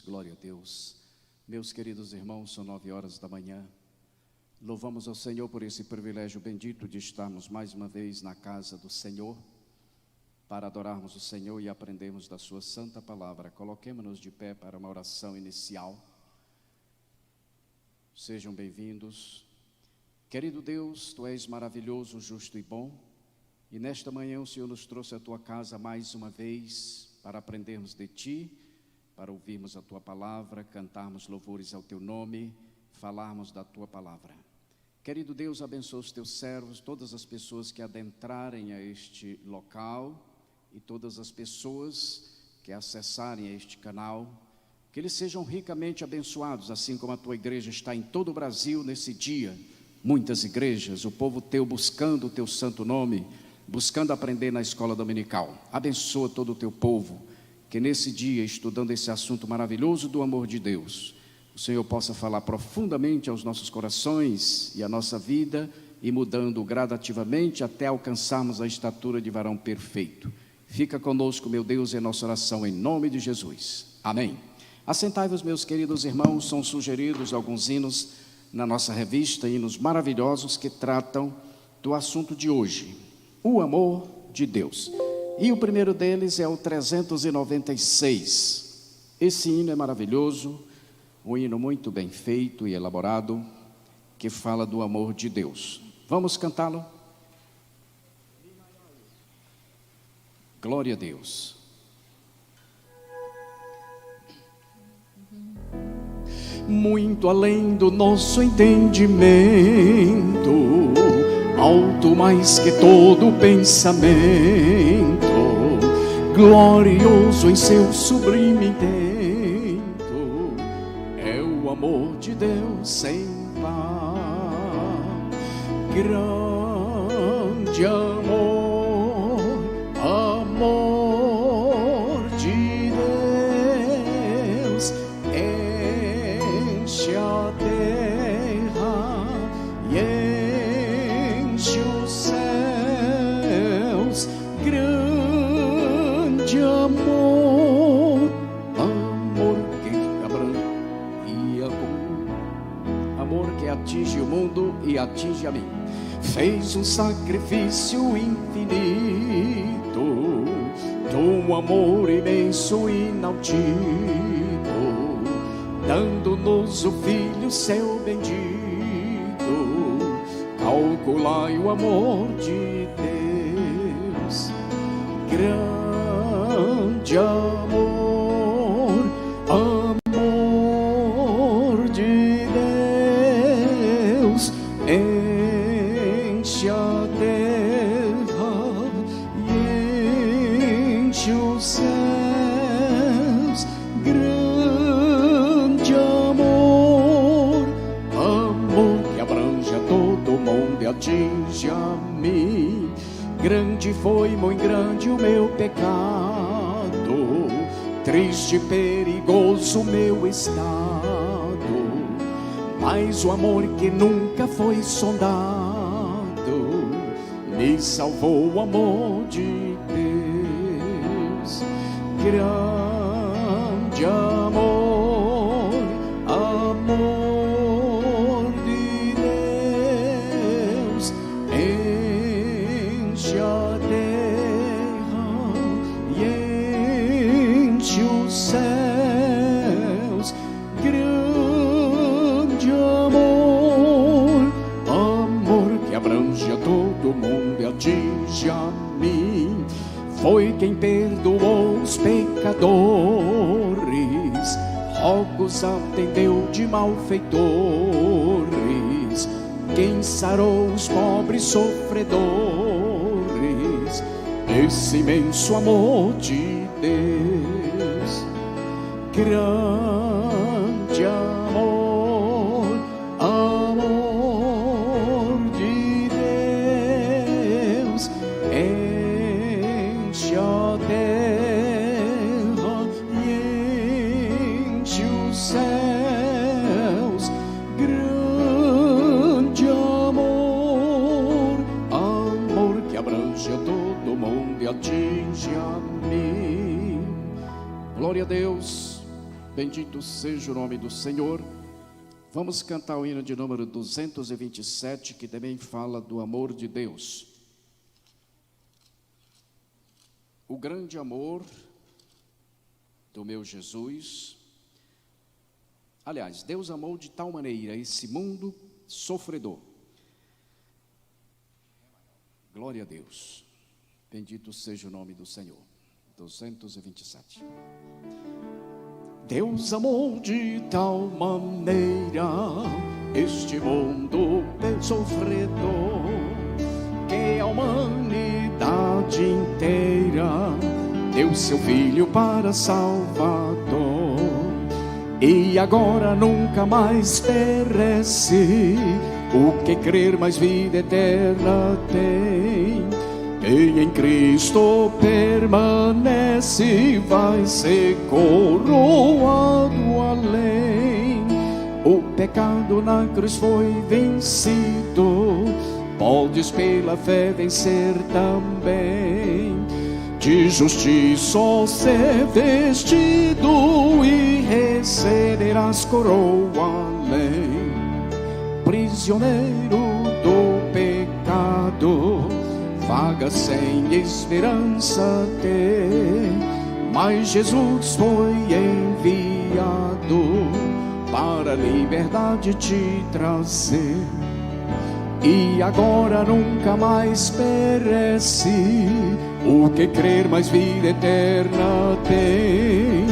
Glória a Deus. Meus queridos irmãos, são 9 horas da manhã. Louvamos ao Senhor por esse privilégio bendito de estarmos mais uma vez na casa do Senhor, para adorarmos o Senhor e aprendermos da sua santa palavra. Coloquemo-nos de pé para uma oração inicial. Sejam bem-vindos. Querido Deus, Tu és maravilhoso, justo e bom, e nesta manhã o Senhor nos trouxe à Tua casa mais uma vez para aprendermos de Ti, para ouvirmos a Tua palavra, cantarmos louvores ao Teu nome, falarmos da Tua palavra. Querido Deus, abençoa os Teus servos, todas as pessoas que adentrarem a este local e todas as pessoas que acessarem a este canal, que eles sejam ricamente abençoados, assim como a Tua igreja está em todo o Brasil nesse dia. Muitas igrejas, o povo Teu buscando o Teu santo nome, buscando aprender na escola dominical. Abençoa todo o Teu povo, que nesse dia, estudando esse assunto maravilhoso do amor de Deus, o Senhor possa falar profundamente aos nossos corações e à nossa vida, e mudando gradativamente até alcançarmos a estatura de varão perfeito. Fica conosco, meu Deus, em nossa oração, em nome de Jesus. Amém. Assentai-vos, meus queridos irmãos. São sugeridos alguns hinos na nossa revista, hinos maravilhosos que tratam do assunto de hoje, o amor de Deus. E o primeiro deles é o 396. Esse hino é maravilhoso, um hino muito bem feito e elaborado, que fala do amor de Deus. Vamos cantá-lo? Glória a Deus. Muito além do nosso entendimento, alto mais que todo pensamento, glorioso em seu sublime intento, é o amor de Deus sem par. Grande amor, amor de Deus, enche a terra e enche os céus. Grande amor, amor que abrange e amor que atinge o mundo e atinge a mim. Fez um sacrifício infinito, de um amor imenso e inaudito, dando-nos o Filho seu bendito. Calculai o amor de Deus. Grande amor, amor de Deus, enche a terra e enche os céus. Grande amor, amor que abrange a todo mundo e atinge a mim. Grande foi, muito grande o meu pecado, triste e perigoso o meu estado, mas o amor que nunca foi sondado me salvou, o amor de Deus. Grande amor, amor de Deus, enche a terra e enche os céus. Grande amor, amor que abrange a todo mundo e atinge a mim. Foi quem perdoou os pecadores, rogos atendeu de malfeitores, quem sarou os pobres sofredores. Esse imenso amor de Deus. Grande amor, amor de Deus, enche a terra e enche os céus. Grande amor, amor que abrange a todo mundo e atinge a mim. Glória a Deus. Bendito seja o nome do Senhor. Vamos cantar o hino de número 227, que também fala do amor de Deus. O grande amor do meu Jesus. Aliás, Deus amou de tal maneira esse mundo sofredor. Glória a Deus. Bendito seja o nome do Senhor. 227. Deus amou de tal maneira este mundo sofredor, que a humanidade inteira deu seu Filho para Salvador. E agora nunca mais perece o que crer, mais vida eterna tem. Quem em Cristo permanece vai ser coroado além. O pecado na cruz foi vencido, podes pela fé vencer também. De justiça ser vestido e receberás coroa além. Prisioneiro do pecado, vaga sem esperança ter, mas Jesus foi enviado para a liberdade te trazer. E agora nunca mais perece o que crer, mais vida eterna tem.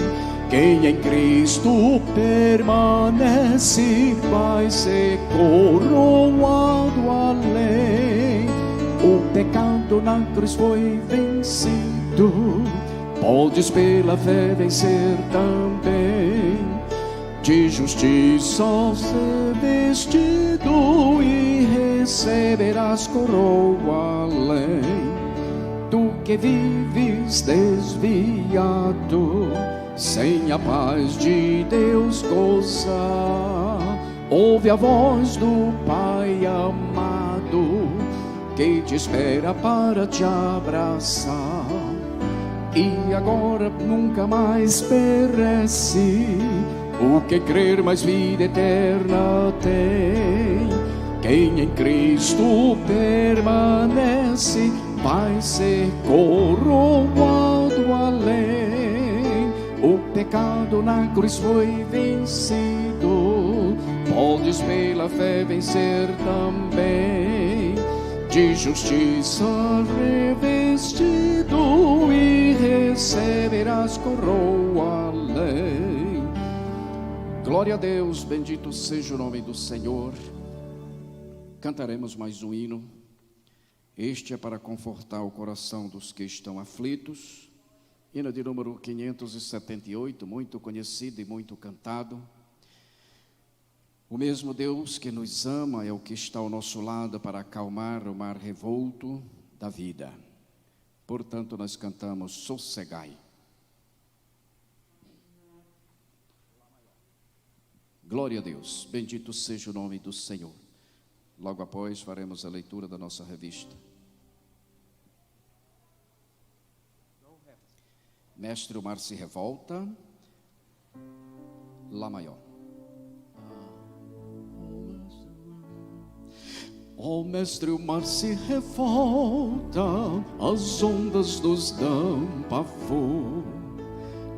Quem em Cristo permanece vai ser coroado além. O pecado na cruz foi vencido, podes pela fé vencer também. De justiça ser vestido e receberás coroa além. Tu que vives desviado, sem a paz de Deus gozar, ouve a voz do Pai amado, que te espera para te abraçar. E agora nunca mais perece o que crer, mais vida eterna tem. Quem em Cristo permanece vai ser coroado além. O pecado na cruz foi vencido, podes pela fé vencer também. De justiça revestido e receberás coroa além. Glória a Deus, bendito seja o nome do Senhor. Cantaremos mais um hino. Este é para confortar o coração dos que estão aflitos. Hino de número 578, muito conhecido e muito cantado. O mesmo Deus que nos ama é o que está ao nosso lado para acalmar o mar revolto da vida. Portanto, nós cantamos Sossegai. Glória a Deus, bendito seja o nome do Senhor. Logo após faremos a leitura da nossa revista. Mestre, o mar se revolta, Lá maior. Ó mestre, o mar se revolta, as ondas nos dão pavor.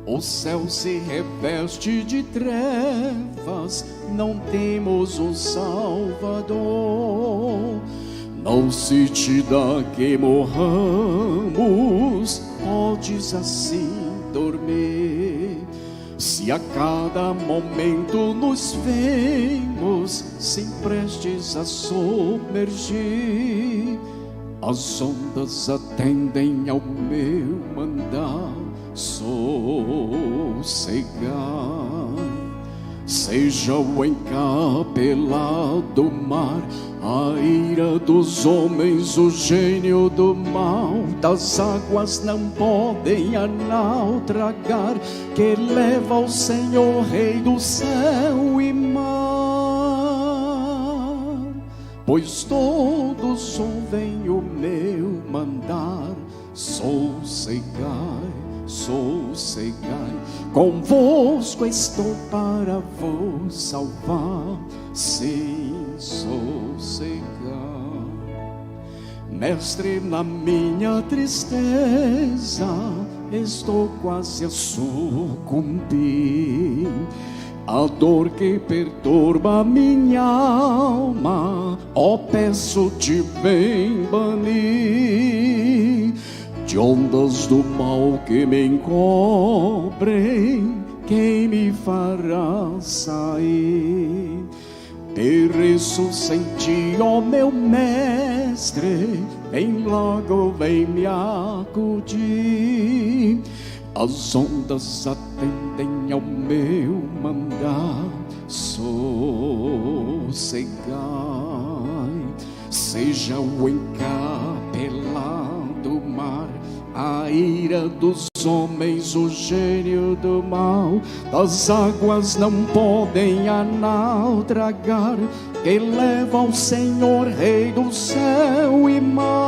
O céu se reveste de trevas, não temos um Salvador. Não se te dá que morramos, podes assim dormir. Se a cada momento nos vemos, sem prestes a submergir, as ondas atendem ao meu mandar, sossegai. Seja o encapelado mar, a ira dos homens, o gênio do mal, das águas não podem a nau tragar, que leva ao Senhor, Rei do céu e mar. Pois todos ouvem o meu mandar, sossegai, sossegai, convosco estou para vos salvar, sim, sossegai. Mestre, na minha tristeza estou quase a sucumbir, a dor que perturba minha alma, ó, peço-te, vem banir. De ondas do mal que me encobrem, quem me fará sair? Pereço sem ti, ó meu mestre, vem logo, vem me acudir. As ondas atendem ao meu mandar, sossegai. Seja o encapelado mar, a ira dos homens, o gênio do mal, das águas não podem a nau tragar, que leva ao Senhor, Rei do céu e mar.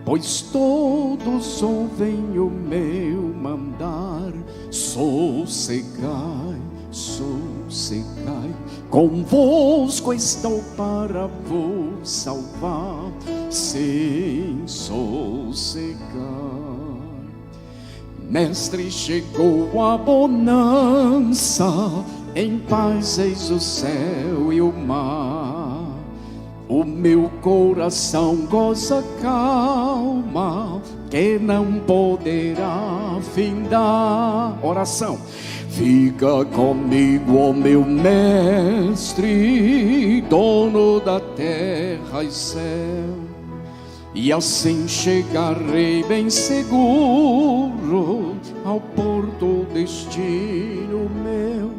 Pois todos ouvem o meu mandar, sossegai, sossegai, convosco estou para vos salvar, sim, sossegai. Mestre, chegou a bonança, em paz eis o céu e o mar. O meu coração goza calma, que não poderá findar. Oração. Fica comigo, ó meu mestre, dono da terra e céu, e assim chegarei bem seguro ao porto destino meu.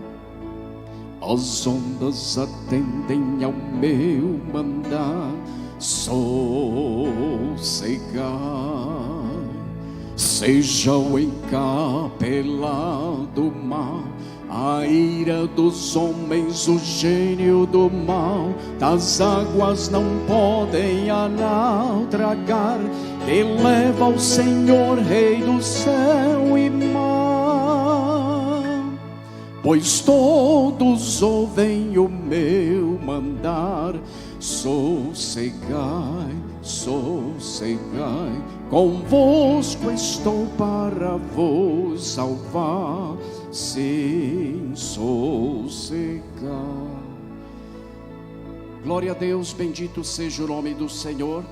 As ondas atendem ao meu mandar, sossegai. Seja o encapelado mar, a ira dos homens, o gênio do mal, das águas não podem a nau tragar, que leva ao Senhor, Rei do céu e mar. Pois todos ouvem o meu mandar, sossegai, sossegai, convosco estou para vos salvar, sim, sossegai. Glória a Deus, bendito seja o nome do Senhor.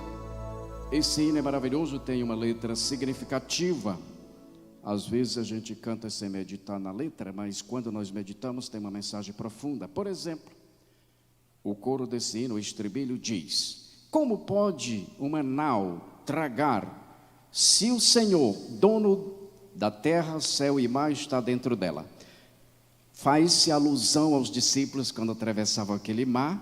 Esse hino é maravilhoso, tem uma letra significativa. Às vezes a gente canta sem meditar na letra, mas quando nós meditamos tem uma mensagem profunda. Por exemplo, o coro desse hino, o estribilho diz: como pode uma nau tragar, se o Senhor, dono da terra, céu e mar, está dentro dela? Faz-se alusão aos discípulos quando atravessavam aquele mar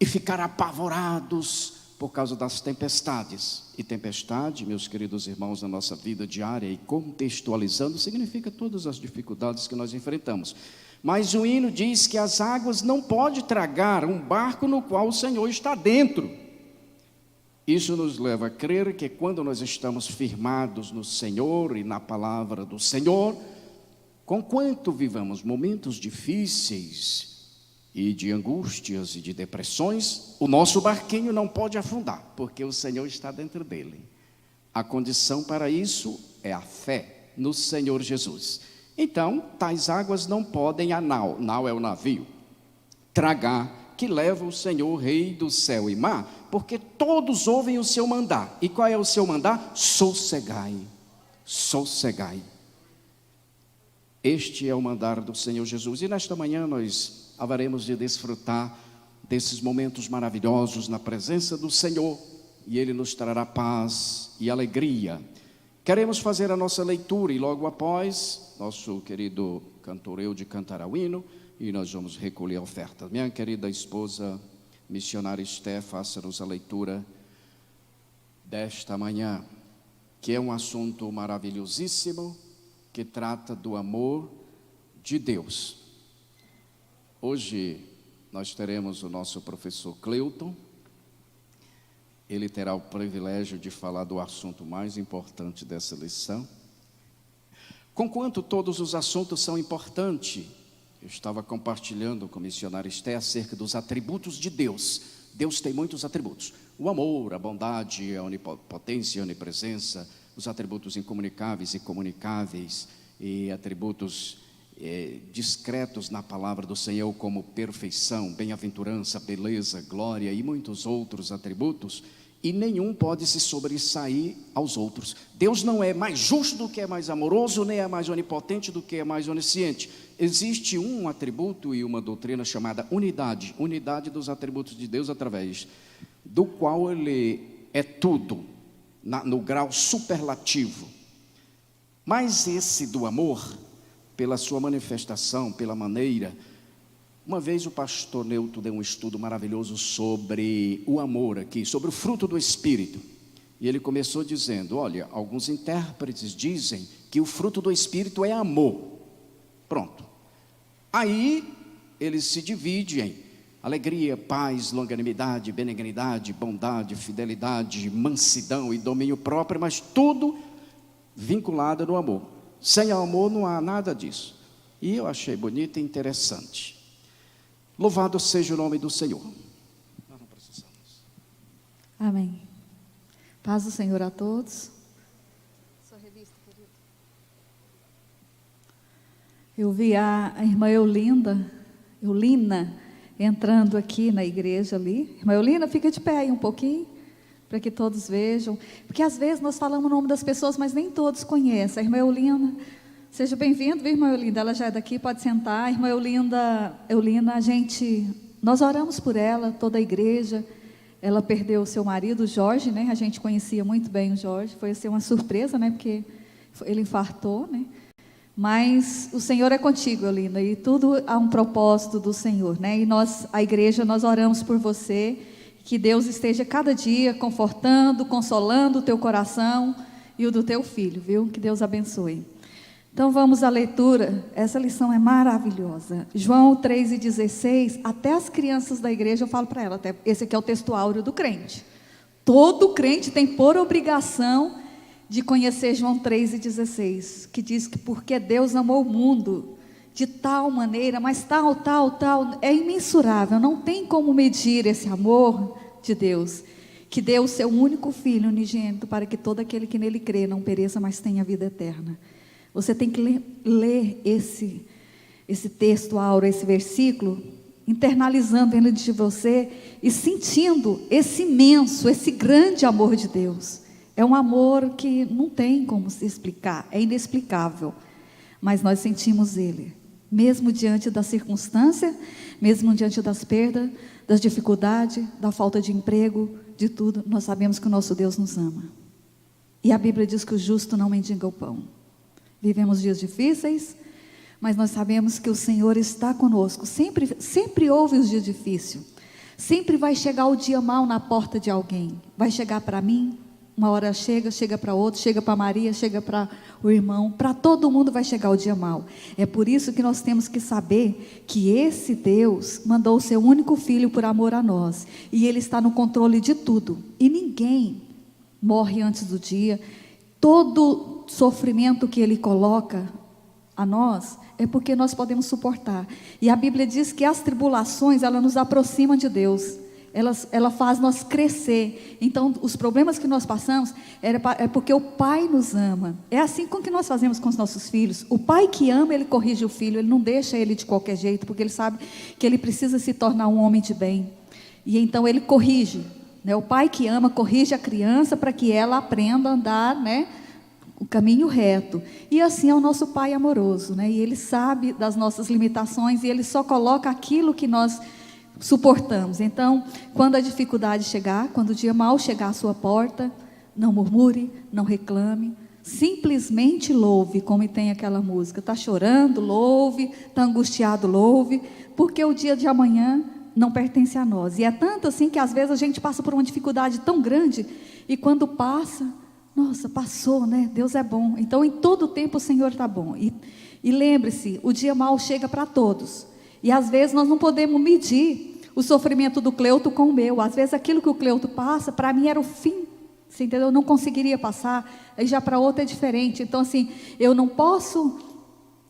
e ficaram apavorados por causa das tempestades. E tempestade, meus queridos irmãos, na nossa vida diária, e contextualizando, significa todas as dificuldades que nós enfrentamos. Mas o hino diz que as águas não podem tragar um barco no qual o Senhor está dentro. Isso nos leva a crer que quando nós estamos firmados no Senhor e na palavra do Senhor, conquanto vivamos momentos difíceis e de angústias e de depressões, o nosso barquinho não pode afundar, porque o Senhor está dentro dele. A condição para isso é a fé no Senhor Jesus. Então, tais águas não podem a nau é o navio, tragar, que leva o Senhor, Rei do céu e mar, porque todos ouvem o seu mandar. E qual é o seu mandar? Sossegai, sossegai. Este é o mandar do Senhor Jesus. E nesta manhã nós haveremos de desfrutar desses momentos maravilhosos na presença do Senhor, e Ele nos trará paz e alegria. Queremos fazer a nossa leitura e logo após, nosso querido cantor Eude cantará o hino e nós vamos recolher a oferta. Minha querida esposa, missionária Esté, faça-nos a leitura desta manhã, que é um assunto maravilhosíssimo, que trata do amor de Deus. Hoje nós teremos o nosso professor Cleuton, ele terá o privilégio de falar do assunto mais importante dessa lição. Conquanto todos os assuntos são importantes, eu estava compartilhando com o missionário Esté acerca dos atributos de Deus. Deus tem muitos atributos: o amor, a bondade, a onipotência, a onipresença, os atributos incomunicáveis e comunicáveis, e atributos discretos na palavra do Senhor, como perfeição, bem-aventurança, beleza, glória e muitos outros atributos, e nenhum pode se sobressair aos outros. Deus não é mais justo do que é mais amoroso, nem é mais onipotente do que é mais onisciente. Existe um atributo e uma doutrina chamada unidade dos atributos de Deus, através do qual ele é tudo, no grau superlativo. Mas esse do amor, pela sua manifestação, pela maneira. Uma vez o pastor Neuto deu um estudo maravilhoso sobre o amor aqui, sobre o fruto do Espírito. E ele começou dizendo: olha, alguns intérpretes dizem que o fruto do Espírito é amor. Pronto. Aí ele se divide em alegria, paz, longanimidade, benignidade, bondade, fidelidade, mansidão e domínio próprio, mas tudo vinculado no amor. Sem amor não há nada disso. E eu achei bonito e interessante. Louvado seja o nome do Senhor. Nós não precisamos. Amém. Paz do Senhor a todos. Sua revista, querido. Eu vi a irmã Eulina entrando aqui na igreja ali. Irmã Eulina, fica de pé aí um pouquinho, para que todos vejam, porque às vezes nós falamos o nome das pessoas, mas nem todos conhecem. A irmã Eulina, seja bem-vindo, viu, irmã Eulina? Ela já é daqui, pode sentar. A irmã Eulina, nós oramos por ela, toda a igreja. Ela perdeu o seu marido, Jorge, né? A gente conhecia muito bem o Jorge, foi assim uma surpresa, né? Porque ele infartou, né? Mas o Senhor é contigo, Eulina, e tudo há um propósito do Senhor, né? E nós, a igreja, nós oramos por você. Que Deus esteja cada dia confortando, consolando o teu coração e o do teu filho, viu? Que Deus abençoe. Então vamos à leitura. Essa lição é maravilhosa. João 3,16, até as crianças da igreja eu falo para ela, até esse aqui é o texto áureo do crente. Todo crente tem por obrigação de conhecer João 3,16, que diz que porque Deus amou o mundo de tal maneira, mas tal, é imensurável, não tem como medir esse amor de Deus, que deu o seu único Filho unigênito, para que todo aquele que nele crê não pereça, mas tenha vida eterna. Você tem que ler esse texto áureo, esse versículo, internalizando dentro de você, e sentindo esse imenso, esse grande amor de Deus. É um amor que não tem como se explicar, é inexplicável, mas nós sentimos ele. Mesmo diante da circunstância, mesmo diante das perdas, das dificuldades, da falta de emprego, de tudo, nós sabemos que o nosso Deus nos ama. E a Bíblia diz que o justo não mendiga o pão. Vivemos dias difíceis, mas nós sabemos que o Senhor está conosco. Sempre houve os dias difíceis. Sempre vai chegar o dia mau na porta de alguém. Vai chegar para mim, uma hora chega para outro, chega para Maria, chega para o irmão, para todo mundo vai chegar o dia mau. É por isso que nós temos que saber que esse Deus mandou o seu único Filho por amor a nós, e Ele está no controle de tudo, e ninguém morre antes do dia. Todo sofrimento que Ele coloca a nós, é porque nós podemos suportar, e a Bíblia diz que as tribulações, elas nos aproximam de Deus, ela faz nós crescer. Então os problemas que nós passamos é porque o Pai nos ama. É assim com que nós fazemos com os nossos filhos. O pai que ama, ele corrige o filho, ele não deixa ele de qualquer jeito, porque ele sabe que ele precisa se tornar um homem de bem, e então ele corrige, né? O pai que ama corrige a criança para que ela aprenda a andar, né, o caminho reto. E assim é o nosso Pai amoroso, né? E Ele sabe das nossas limitações, e Ele só coloca aquilo que nós suportamos. Então, quando a dificuldade chegar, quando o dia mau chegar à sua porta, não murmure, não reclame, simplesmente louve, como tem aquela música. Está chorando, louve. Está angustiado, louve, porque o dia de amanhã não pertence a nós. E é tanto assim que às vezes a gente passa por uma dificuldade tão grande, e quando passa, nossa, passou, né? Deus é bom. Então em todo tempo o Senhor está bom. E lembre-se, o dia mau chega para todos, e às vezes nós não podemos medir o sofrimento do Cleuto com o meu. Às vezes aquilo que o Cleuto passa, para mim era o fim. Você entendeu? Eu não conseguiria passar, aí já para outra é diferente. Então assim, eu não posso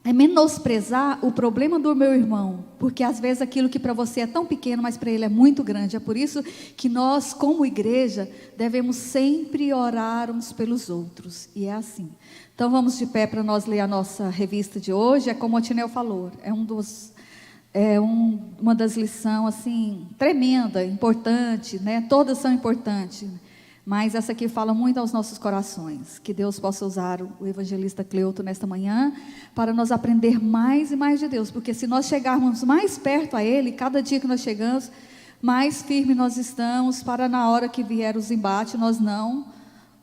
menosprezar o problema do meu irmão, porque às vezes aquilo que para você é tão pequeno, mas para ele é muito grande. É por isso que nós, como igreja, devemos sempre orar uns pelos outros, e é assim. Então vamos de pé para nós ler a nossa revista de hoje. É como o Tinel falou, uma das lições assim, tremenda, importante, né? Todas são importantes, mas essa aqui fala muito aos nossos corações. Que Deus possa usar o evangelista Cleuto nesta manhã para nós aprender mais e mais de Deus, porque se nós chegarmos mais perto a Ele, cada dia que nós chegamos, mais firme nós estamos, para na hora que vier os embates, nós não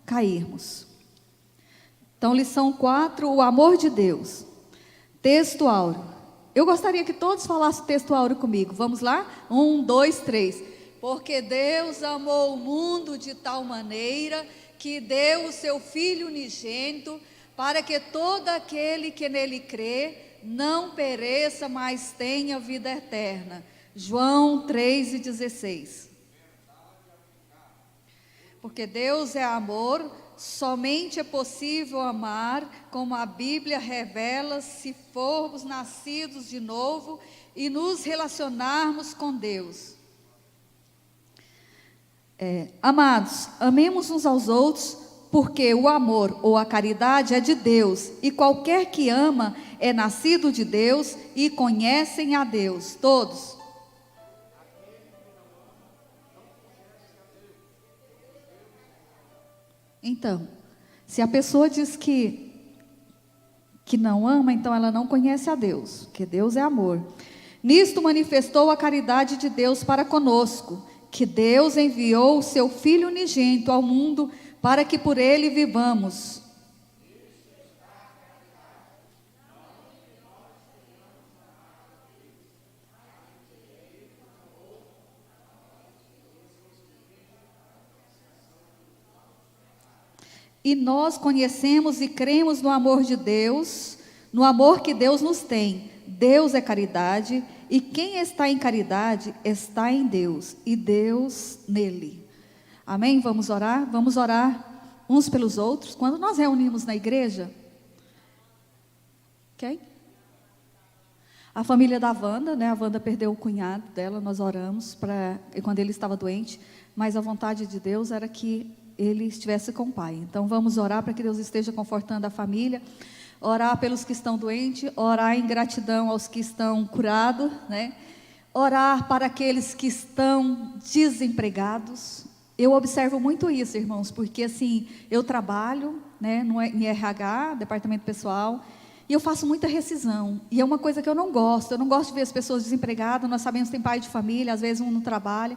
cairmos. Então, lição 4, o amor de Deus. Texto áureo. Eu gostaria que todos falassem o texto áureo comigo. Vamos lá? 1, 2, 3. Porque Deus amou o mundo de tal maneira que deu o seu Filho unigênito, para que todo aquele que nele crê não pereça, mas tenha vida eterna. João 3,16. Porque Deus é amor, somente é possível amar, como a Bíblia revela, se formos nascidos de novo e nos relacionarmos com Deus. Amados, amemos uns aos outros, porque o amor ou a caridade é de Deus, e qualquer que ama é nascido de Deus e conhecem a Deus. Todos. Então, se a pessoa diz que não ama, então ela não conhece a Deus, porque Deus é amor. Nisto manifestou a caridade de Deus para conosco, que Deus enviou o seu Filho unigênito ao mundo para que por ele vivamos. E nós conhecemos e cremos no amor de Deus, no amor que Deus nos tem. Deus é caridade, e quem está em caridade está em Deus, e Deus nele. Amém? Vamos orar? Vamos orar uns pelos outros. Quando nós reunimos na igreja, quem? A família da Wanda, né? A Wanda perdeu o cunhado dela, nós oramos quando ele estava doente, mas a vontade de Deus era que ele estivesse com o pai. Então vamos orar para que Deus esteja confortando a família, orar pelos que estão doentes, orar em gratidão aos que estão curados, né? Orar para aqueles que estão desempregados. Eu observo muito isso, irmãos, porque assim, eu trabalho, né, em RH, departamento pessoal, e eu faço muita rescisão, e é uma coisa que eu não gosto de ver as pessoas desempregadas. Nós sabemos que tem pai de família, às vezes um não trabalha,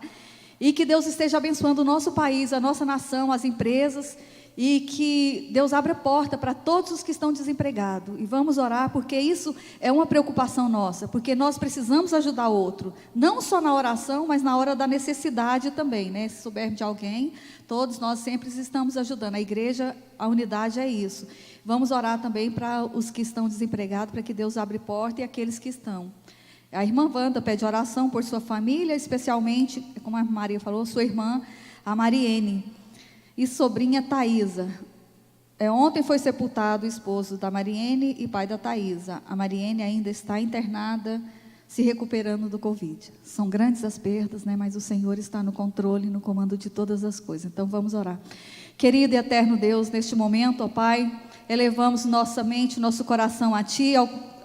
e que Deus esteja abençoando o nosso país, a nossa nação, as empresas, e que Deus abra a porta para todos os que estão desempregados. E vamos orar, porque isso é uma preocupação nossa, porque nós precisamos ajudar o outro, não só na oração, mas na hora da necessidade também, né? Se soubermos de alguém, todos nós sempre estamos ajudando. A igreja, a unidade é isso. Vamos orar também para os que estão desempregados, para que Deus abra a porta, e aqueles que estão. A irmã Wanda pede oração por sua família, especialmente, como a Maria falou, sua irmã, a Mariene, e sobrinha Thaísa. Ontem foi sepultado o esposo da Mariene e pai da Thaísa. A Mariene ainda está internada, se recuperando do Covid. São grandes as perdas, né? Mas o Senhor está no controle, no comando de todas as coisas. Então vamos orar. Querido e eterno Deus, neste momento, ó Pai, elevamos nossa mente, nosso coração a Ti,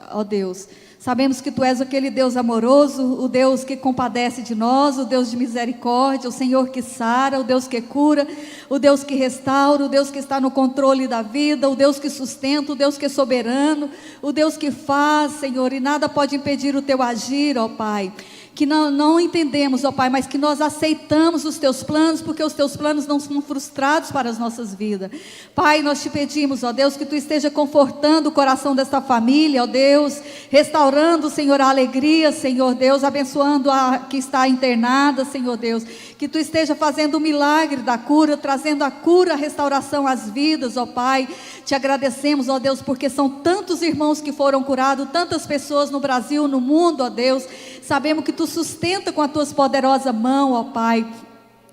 ó Deus. Sabemos que Tu és aquele Deus amoroso, o Deus que compadece de nós, o Deus de misericórdia, o Senhor que sara, o Deus que cura, o Deus que restaura, o Deus que está no controle da vida, o Deus que sustenta, o Deus que é soberano, o Deus que faz, Senhor, e nada pode impedir o Teu agir, ó Pai. Que não entendemos, ó Pai, mas que nós aceitamos os Teus planos, porque os Teus planos não são frustrados para as nossas vidas. Pai, nós Te pedimos, ó Deus, que Tu esteja confortando o coração desta família, ó Deus, restaurando, Senhor, a alegria, Senhor Deus, abençoando a que está internada, Senhor Deus, que Tu esteja fazendo o milagre da cura, trazendo a cura, a restauração às vidas, ó Pai. Te agradecemos, ó Deus, porque são tantos irmãos que foram curados, tantas pessoas no Brasil, no mundo, ó Deus. Sabemos que Tu Tu sustenta com as tuas poderosas mãos, ó Pai.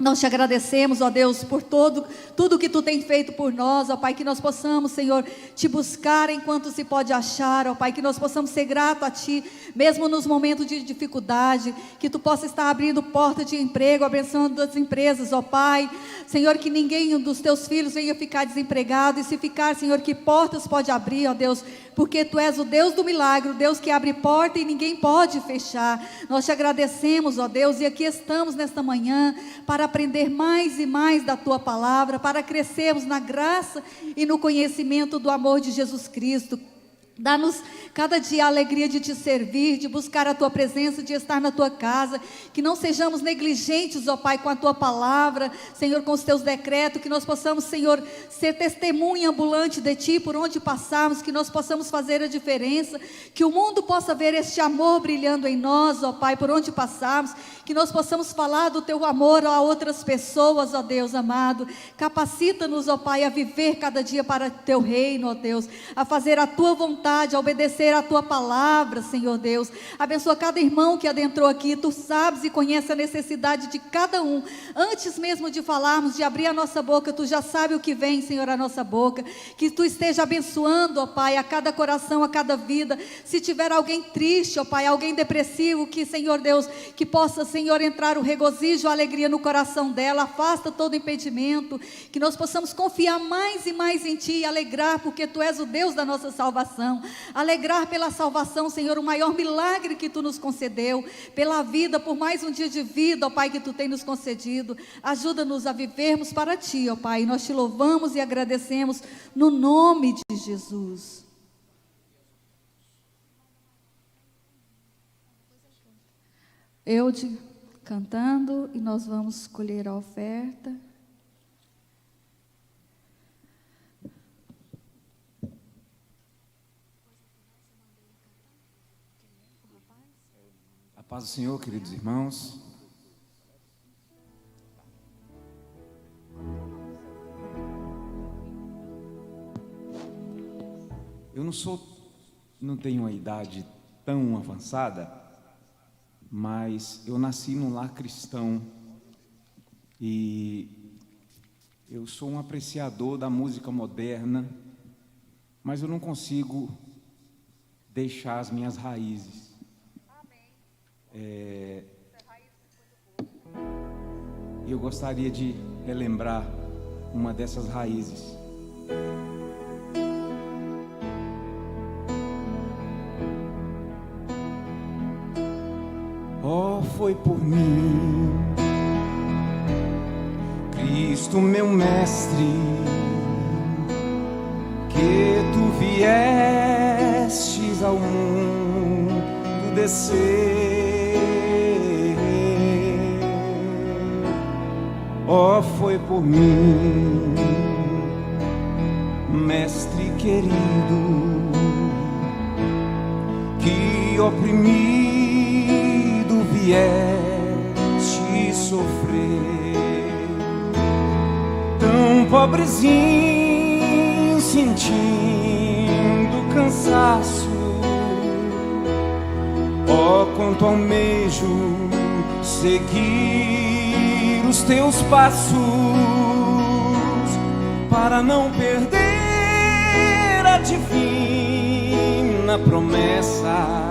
Nós te agradecemos, ó Deus, por tudo que Tu tem feito por nós, ó Pai, que nós possamos, Senhor, Te buscar enquanto se pode achar, ó Pai, que nós possamos ser gratos a Ti, mesmo nos momentos de dificuldade, que Tu possa estar abrindo porta de emprego, abençoando as empresas, ó Pai, Senhor, que ninguém dos Teus filhos venha ficar desempregado, e se ficar, Senhor, que portas pode abrir, ó Deus, porque Tu és o Deus do milagre, o Deus que abre porta e ninguém pode fechar. Nós Te agradecemos, ó Deus, e aqui estamos nesta manhã, para aprender mais e mais da Tua palavra, para crescermos na graça e no conhecimento do amor de Jesus Cristo. Dá-nos cada dia a alegria de Te servir, de buscar a Tua presença, de estar na Tua casa, que não sejamos negligentes, ó Pai, com a Tua palavra, Senhor, com os Teus decretos, que nós possamos, Senhor, ser testemunha ambulante de Ti, por onde passarmos, que nós possamos fazer a diferença, que o mundo possa ver este amor brilhando em nós, ó Pai, por onde passarmos, que nós possamos falar do Teu amor a outras pessoas, ó Deus amado. Capacita-nos, ó Pai, a viver cada dia para Teu reino, ó Deus, a fazer a Tua vontade, a obedecer a Tua palavra, Senhor Deus. Abençoa cada irmão que adentrou aqui. Tu sabes e conheces a necessidade de cada um. Antes mesmo de falarmos, de abrir a nossa boca, Tu já sabes o que vem, Senhor, à nossa boca. Que Tu esteja abençoando, ó Pai, a cada coração, a cada vida. Se tiver alguém triste, ó Pai, alguém depressivo, que, Senhor Deus, que possa, Senhor, entrar o regozijo, a alegria no coração dela. Afasta todo impedimento, que nós possamos confiar mais e mais em Ti e alegrar, porque Tu és o Deus da nossa salvação. Alegrar pela salvação, Senhor, o maior milagre que Tu nos concedeu, pela vida, por mais um dia de vida, ó Pai, que Tu tem nos concedido. Ajuda-nos a vivermos para Ti, ó Pai. Nós Te louvamos e agradecemos no nome de Jesus. Eude cantando, e nós vamos escolher a oferta. A paz do Senhor, queridos irmãos. Eu não tenho uma idade tão avançada, mas eu nasci num lar cristão e eu sou um apreciador da música moderna, mas eu não consigo deixar as minhas raízes. E eu gostaria de relembrar uma dessas raízes. Oh, foi por mim, Cristo meu mestre, que Tu viestes ao mundo descer. Oh, foi por mim, mestre querido, que oprimido vieste sofrer, tão pobrezinho, sentindo cansaço. Oh, quanto almejo seguir os Teus passos, para não perder a divina promessa.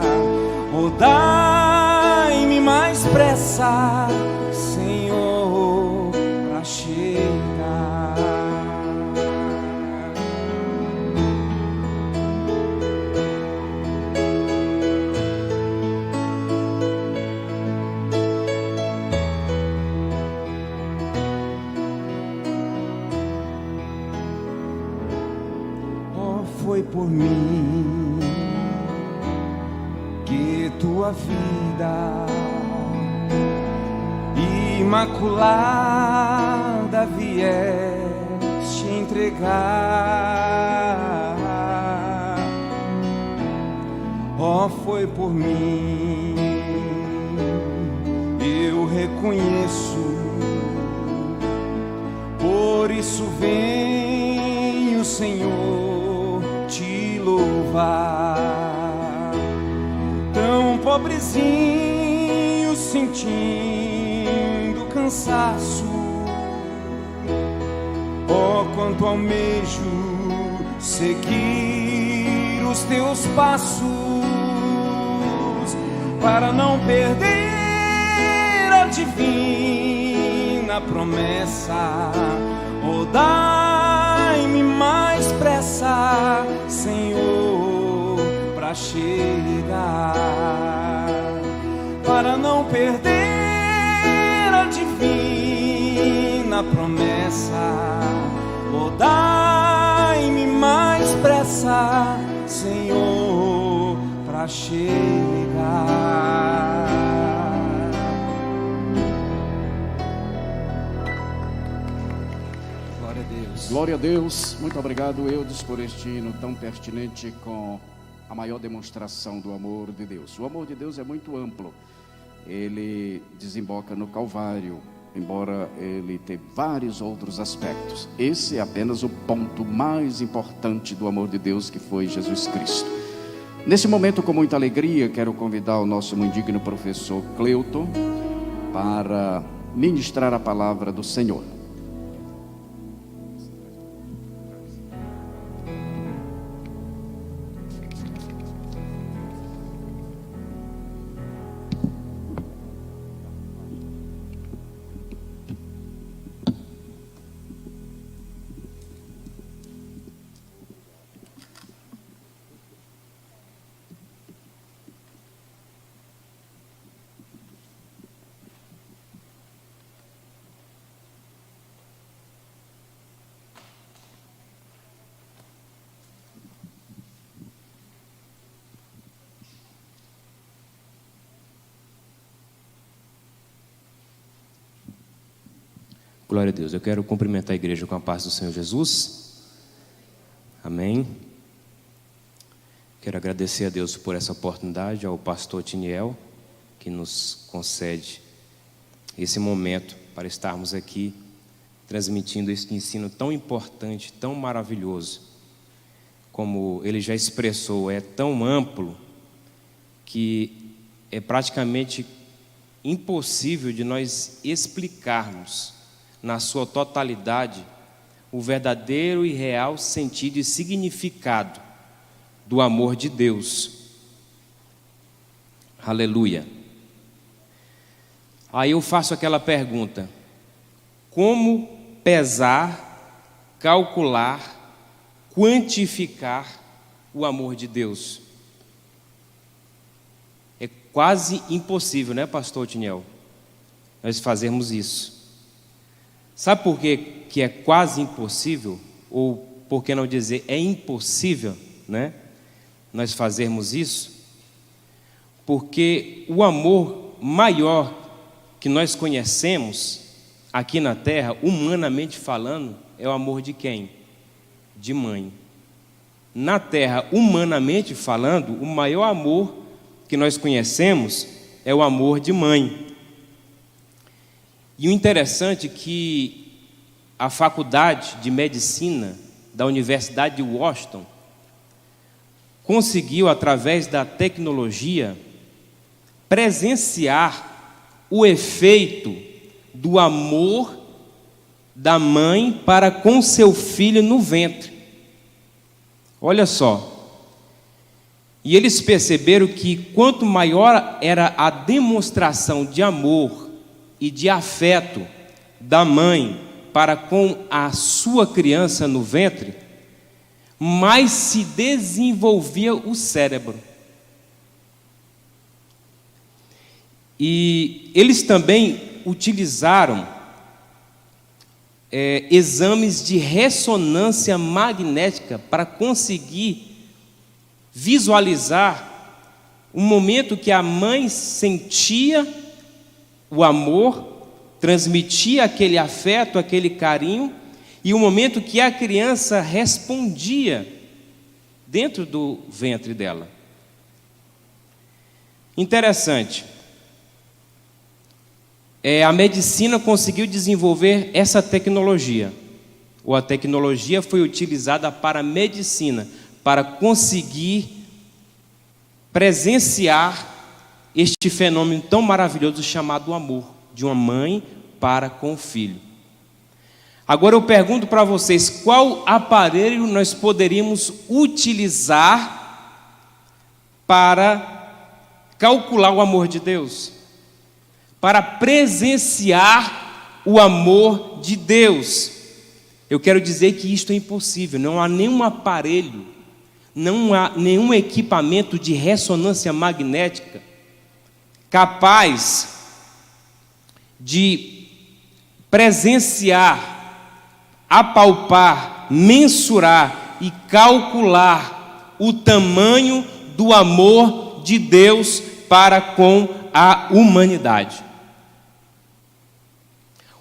Oh, dai-me mais pressa, Senhor, pra chegar. Oh, foi por mim que Tua vida imaculada vieste entregar. Oh, foi por mim, eu reconheço, por isso venho, Senhor, Te louvar. Tão pobrezinho, sentindo cansaço. Oh, quanto almejo seguir os teus passos, para não perder a divina promessa. Oh, dai-me mais pressa, Senhor, para chegar, para não perder a divina promessa. Oh, dai-me mais pressa, Senhor, para chegar. Glória a Deus. Glória a Deus. Muito obrigado, Eudes, por este hino tão pertinente com a maior demonstração do amor de Deus. O amor de Deus é muito amplo. Ele desemboca no Calvário, embora ele tenha vários outros aspectos. Esse é apenas o ponto mais importante do amor de Deus, que foi Jesus Cristo. Nesse momento, com muita alegria, quero convidar o nosso muito digno professor Cleuton para ministrar a palavra do Senhor. Glória a Deus. Eu quero cumprimentar a igreja com a paz do Senhor Jesus. Amém. Quero agradecer a Deus por essa oportunidade, ao pastor Tiniel, que nos concede esse momento para estarmos aqui transmitindo este ensino tão importante, tão maravilhoso. Como ele já expressou, é tão amplo que é praticamente impossível de nós explicarmos na sua totalidade o verdadeiro e real sentido e significado do amor de Deus. Aleluia. Aí eu faço aquela pergunta: como pesar, calcular, quantificar o amor de Deus? É quase impossível, né, pastor Tiniel, nós fazermos isso. Sabe por que é quase impossível? Ou por que não dizer é impossível, né, nós fazermos isso? Porque o amor maior que nós conhecemos aqui na terra, humanamente falando, é o amor de quem? De mãe. Na terra, humanamente falando, o maior amor que nós conhecemos é o amor de mãe. E o interessante é que a Faculdade de Medicina da Universidade de Washington conseguiu, através da tecnologia, presenciar o efeito do amor da mãe para com seu filho no ventre. Olha só. E eles perceberam que quanto maior era a demonstração de amor e de afeto da mãe para com a sua criança no ventre, mais se desenvolvia o cérebro. E eles também utilizaram exames de ressonância magnética para conseguir visualizar o momento que a mãe sentia o amor, transmitia aquele afeto, aquele carinho, e o momento que a criança respondia dentro do ventre dela. Interessante. A medicina conseguiu desenvolver essa tecnologia, ou a tecnologia foi utilizada para a medicina, para conseguir presenciar este fenômeno tão maravilhoso chamado amor, de uma mãe para com o filho. Agora eu pergunto para vocês, qual aparelho nós poderíamos utilizar para calcular o amor de Deus? Para presenciar o amor de Deus? Eu quero dizer que isto é impossível, não há nenhum aparelho, não há nenhum equipamento de ressonância magnética capaz de presenciar, apalpar, mensurar e calcular o tamanho do amor de Deus para com a humanidade.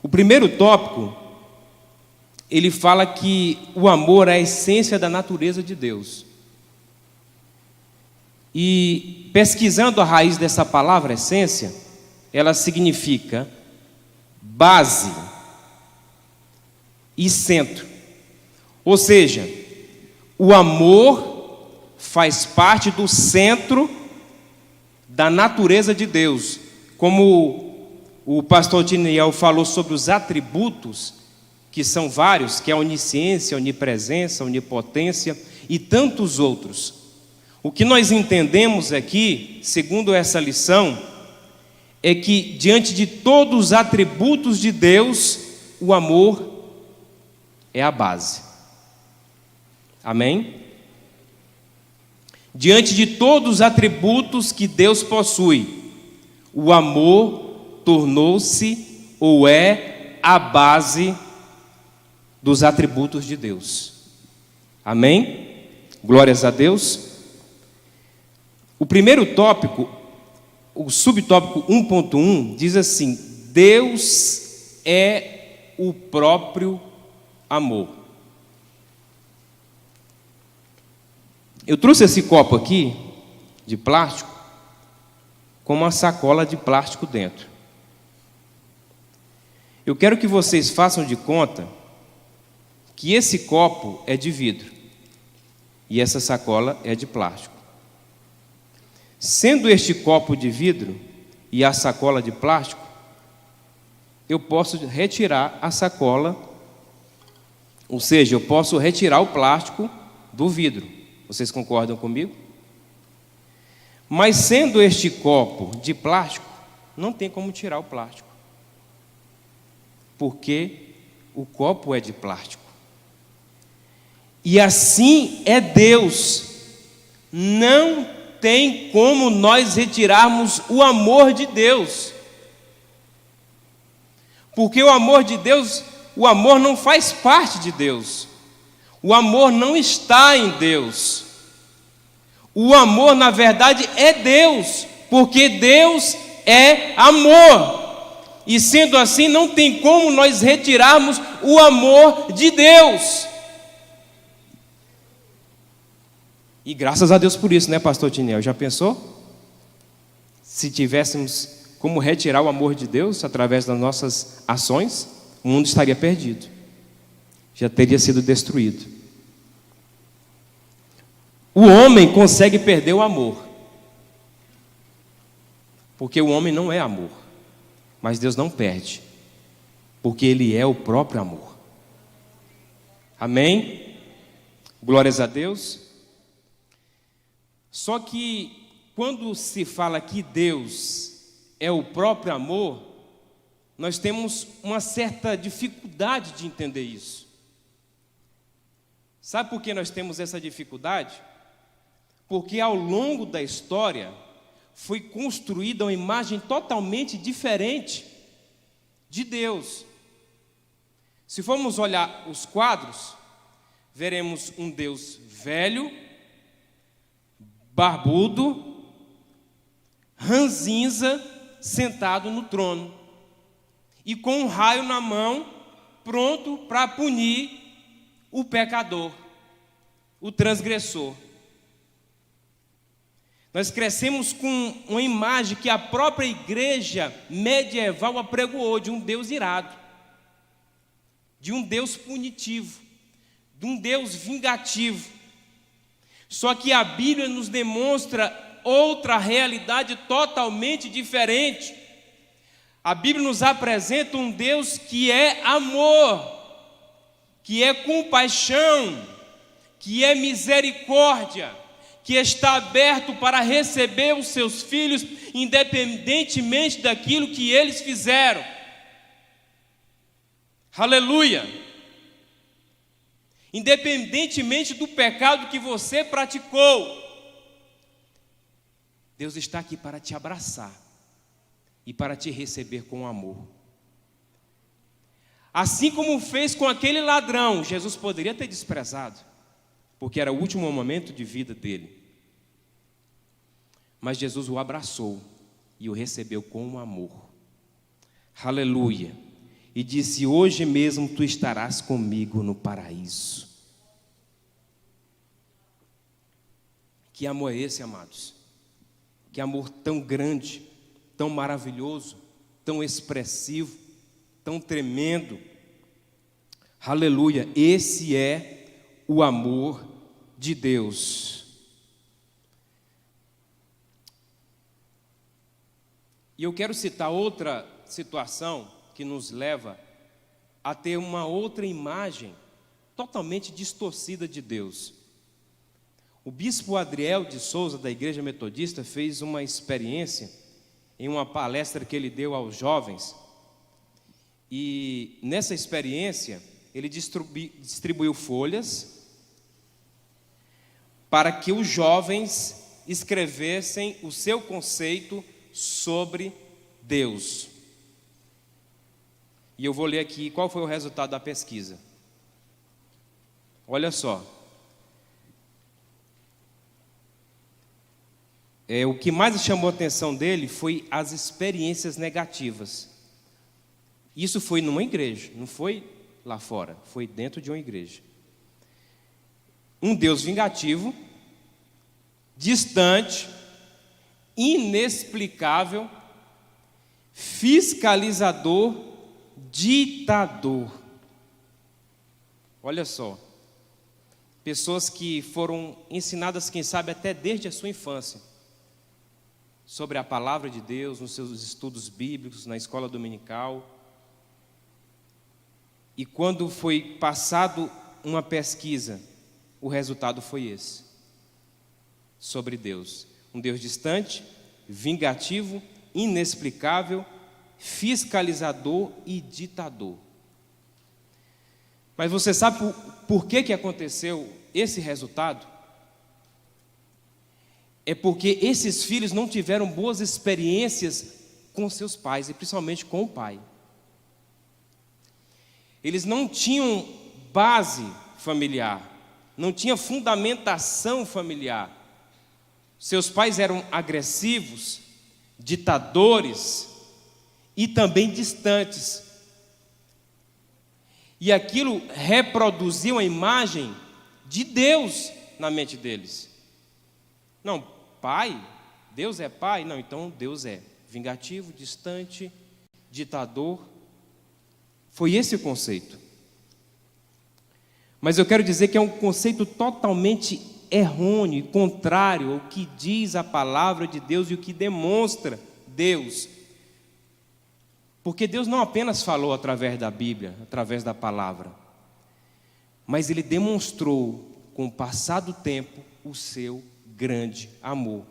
O primeiro tópico, ele fala que o amor é a essência da natureza de Deus. E pesquisando a raiz dessa palavra essência, ela significa base e centro. Ou seja, o amor faz parte do centro da natureza de Deus. Como o pastor Tiniel falou sobre os atributos, que são vários, que é a onisciência, a onipresença, a onipotência e tantos outros. O que nós entendemos aqui, segundo essa lição, é que diante de todos os atributos de Deus, o amor é a base. Amém? Diante de todos os atributos que Deus possui, o amor tornou-se ou é a base dos atributos de Deus. Amém? Glórias a Deus. O primeiro tópico, o subtópico 1.1, diz assim: Deus é o próprio amor. Eu trouxe esse copo aqui, de plástico, com uma sacola de plástico dentro. Eu quero que vocês façam de conta que esse copo é de vidro e essa sacola é de plástico. Sendo este copo de vidro e a sacola de plástico, eu posso retirar a sacola, ou seja, eu posso retirar o plástico do vidro. Vocês concordam comigo? Mas sendo este copo de plástico, não tem como tirar o plástico, porque o copo é de plástico. E assim é Deus. Não tem como nós retirarmos o amor de Deus, porque o amor de Deus, o amor não faz parte de Deus, o amor não está em Deus. O amor, na verdade, é Deus, porque Deus é amor, e sendo assim, não tem como nós retirarmos o amor de Deus. E graças a Deus por isso, né, pastor Tiniel? Já pensou? Se tivéssemos como retirar o amor de Deus através das nossas ações, o mundo estaria perdido, já teria sido destruído. O homem consegue perder o amor, porque o homem não é amor, mas Deus não perde, porque Ele é o próprio amor. Amém? Glórias a Deus. Só que quando se fala que Deus é o próprio amor, nós temos uma certa dificuldade de entender isso. Sabe por que nós temos essa dificuldade? Porque ao longo da história foi construída uma imagem totalmente diferente de Deus. Se formos olhar os quadros, veremos um Deus velho, barbudo, ranzinza, sentado no trono, e com um raio na mão, pronto para punir o pecador, o transgressor. Nós crescemos com uma imagem que a própria igreja medieval apregoou de um Deus irado, de um Deus punitivo, de um Deus vingativo. Só que a Bíblia nos demonstra outra realidade totalmente diferente. A Bíblia nos apresenta um Deus que é amor, que é compaixão, que é misericórdia, que está aberto para receber os seus filhos, independentemente daquilo que eles fizeram. Aleluia! Independentemente do pecado que você praticou, Deus está aqui para te abraçar e para te receber com amor. Assim como fez com aquele ladrão, Jesus poderia ter desprezado, porque era o último momento de vida dele. Mas Jesus o abraçou e o recebeu com amor. Aleluia! E disse: hoje mesmo tu estarás comigo no paraíso. Que amor é esse, amados? Que amor tão grande, tão maravilhoso, tão expressivo, tão tremendo. Aleluia! Esse é o amor de Deus. E eu quero citar outra situação que nos leva a ter uma outra imagem totalmente distorcida de Deus. O bispo Adriel de Souza, da Igreja Metodista, fez uma experiência em uma palestra que ele deu aos jovens. E nessa experiência, ele distribuiu folhas para que os jovens escrevessem o seu conceito sobre Deus. E eu vou ler aqui qual foi o resultado da pesquisa. Olha só. O que mais chamou a atenção dele foi as experiências negativas. Isso foi numa igreja, não foi lá fora, foi dentro de uma igreja. Um Deus vingativo, distante, inexplicável, fiscalizador, ditador. Olha só, pessoas que foram ensinadas, quem sabe até desde a sua infância, sobre a palavra de Deus, nos seus estudos bíblicos, na escola dominical. E quando foi passado uma pesquisa, o resultado foi esse, sobre Deus. Um Deus distante, vingativo, inexplicável, fiscalizador e ditador. Mas você sabe por que aconteceu esse resultado? É porque esses filhos não tiveram boas experiências com seus pais, e principalmente com o pai. Eles não tinham base familiar, não tinha fundamentação familiar. Seus pais eram agressivos, ditadores e também distantes. E aquilo reproduzia uma imagem de Deus na mente deles. Não, pai, Deus é pai? Não, então Deus é vingativo, distante, ditador. Foi esse o conceito. Mas eu quero dizer que é um conceito totalmente errôneo, contrário ao que diz a palavra de Deus e o que demonstra Deus. Porque Deus não apenas falou através da Bíblia, através da palavra, mas Ele demonstrou, com o passar do tempo, o seu grande amor.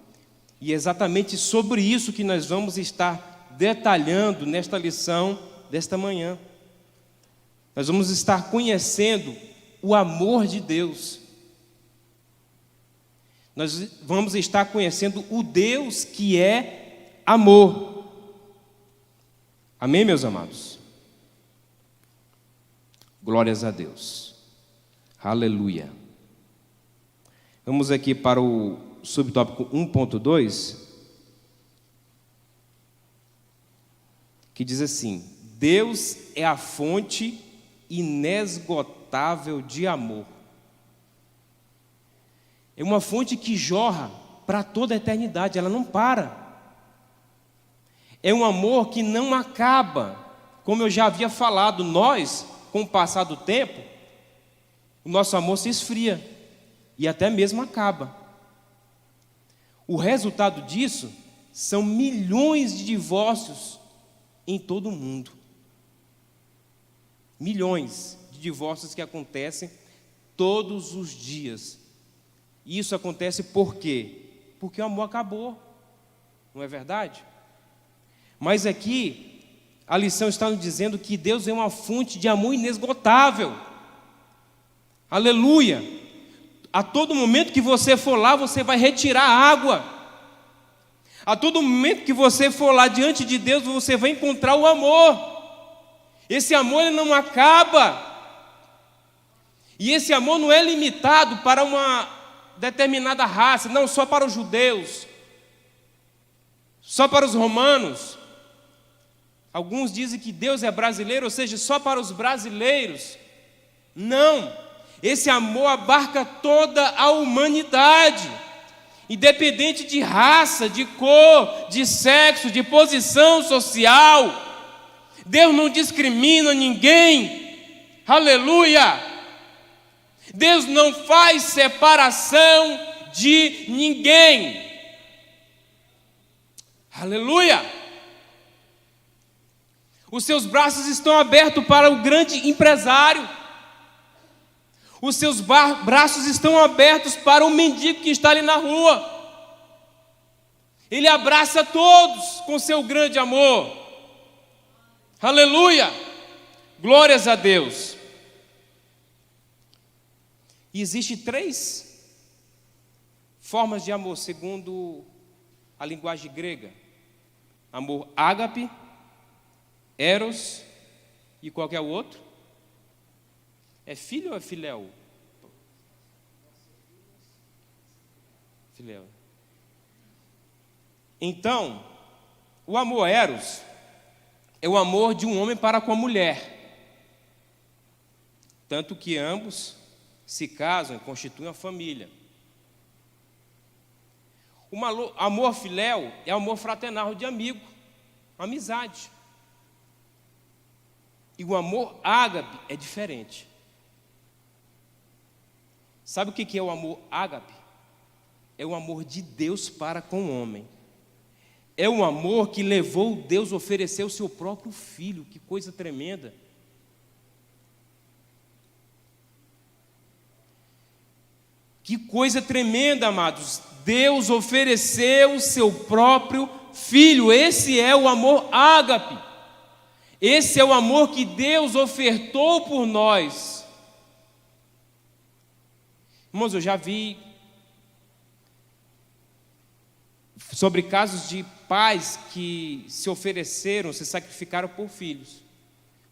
E é exatamente sobre isso que nós vamos estar detalhando nesta lição desta manhã. Nós vamos estar conhecendo o amor de Deus. Nós vamos estar conhecendo o Deus que é amor. Amém, meus amados? Glórias a Deus. Aleluia. Vamos aqui para o subtópico 1.2, que diz assim: Deus é a fonte inesgotável de amor. É uma fonte que jorra para toda a eternidade, ela não para. É um amor que não acaba. Como eu já havia falado, nós, com o passar do tempo, o nosso amor se esfria e até mesmo acaba. O resultado disso são milhões de divórcios em todo o mundo. Milhões de divórcios que acontecem todos os dias. E isso acontece por quê? Porque o amor acabou. Não é verdade? Mas aqui, a lição está nos dizendo que Deus é uma fonte de amor inesgotável. Aleluia! A todo momento que você for lá, você vai retirar água. A todo momento que você for lá diante de Deus, você vai encontrar o amor. Esse amor ele não acaba. E esse amor não é limitado para uma determinada raça, não só para os judeus, só para os romanos. Alguns dizem que Deus é brasileiro, ou seja, só para os brasileiros. Não, esse amor abarca toda a humanidade, independente de raça, de cor, de sexo, de posição social. Deus não discrimina ninguém. Aleluia! Deus não faz separação de ninguém. Aleluia! Os seus braços estão abertos para o grande empresário. Os seus braços estão abertos para o mendigo que está ali na rua. Ele abraça todos com seu grande amor. Aleluia! Glórias a Deus. E existem 3 formas de amor, segundo a linguagem grega: amor ágape, eros e qualquer outro. É filho ou é filéu? Filéu. Então, o amor eros é o amor de um homem para com a mulher. Tanto que ambos se casam e constituem uma família. O amor filéu é o amor fraternal de amigo, amizade. E o amor ágape é diferente. Sabe o que é o amor ágape? É o amor de Deus para com o homem. É um amor que levou Deus a oferecer o seu próprio filho. Que coisa tremenda. Que coisa tremenda, amados. Deus ofereceu o seu próprio filho. Esse é o amor ágape. Esse é o amor que Deus ofertou por nós. Irmãos, eu já vi sobre casos de pais que se ofereceram, se sacrificaram por filhos.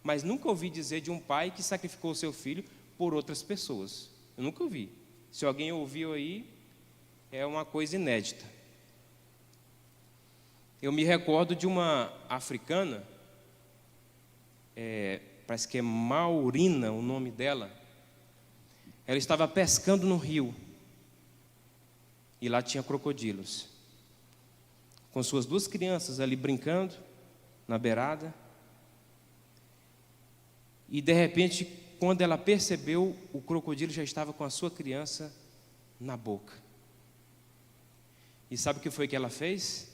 Mas nunca ouvi dizer de um pai que sacrificou o seu filho por outras pessoas. Eu nunca ouvi. Se alguém ouviu aí, é uma coisa inédita. Eu me recordo de uma africana, parece que é Maurina o nome dela. Ela estava pescando no rio, e lá tinha crocodilos, com suas 2 crianças ali brincando, na beirada, e de repente, quando ela percebeu, o crocodilo já estava com a sua criança na boca. E sabe o que foi que ela fez?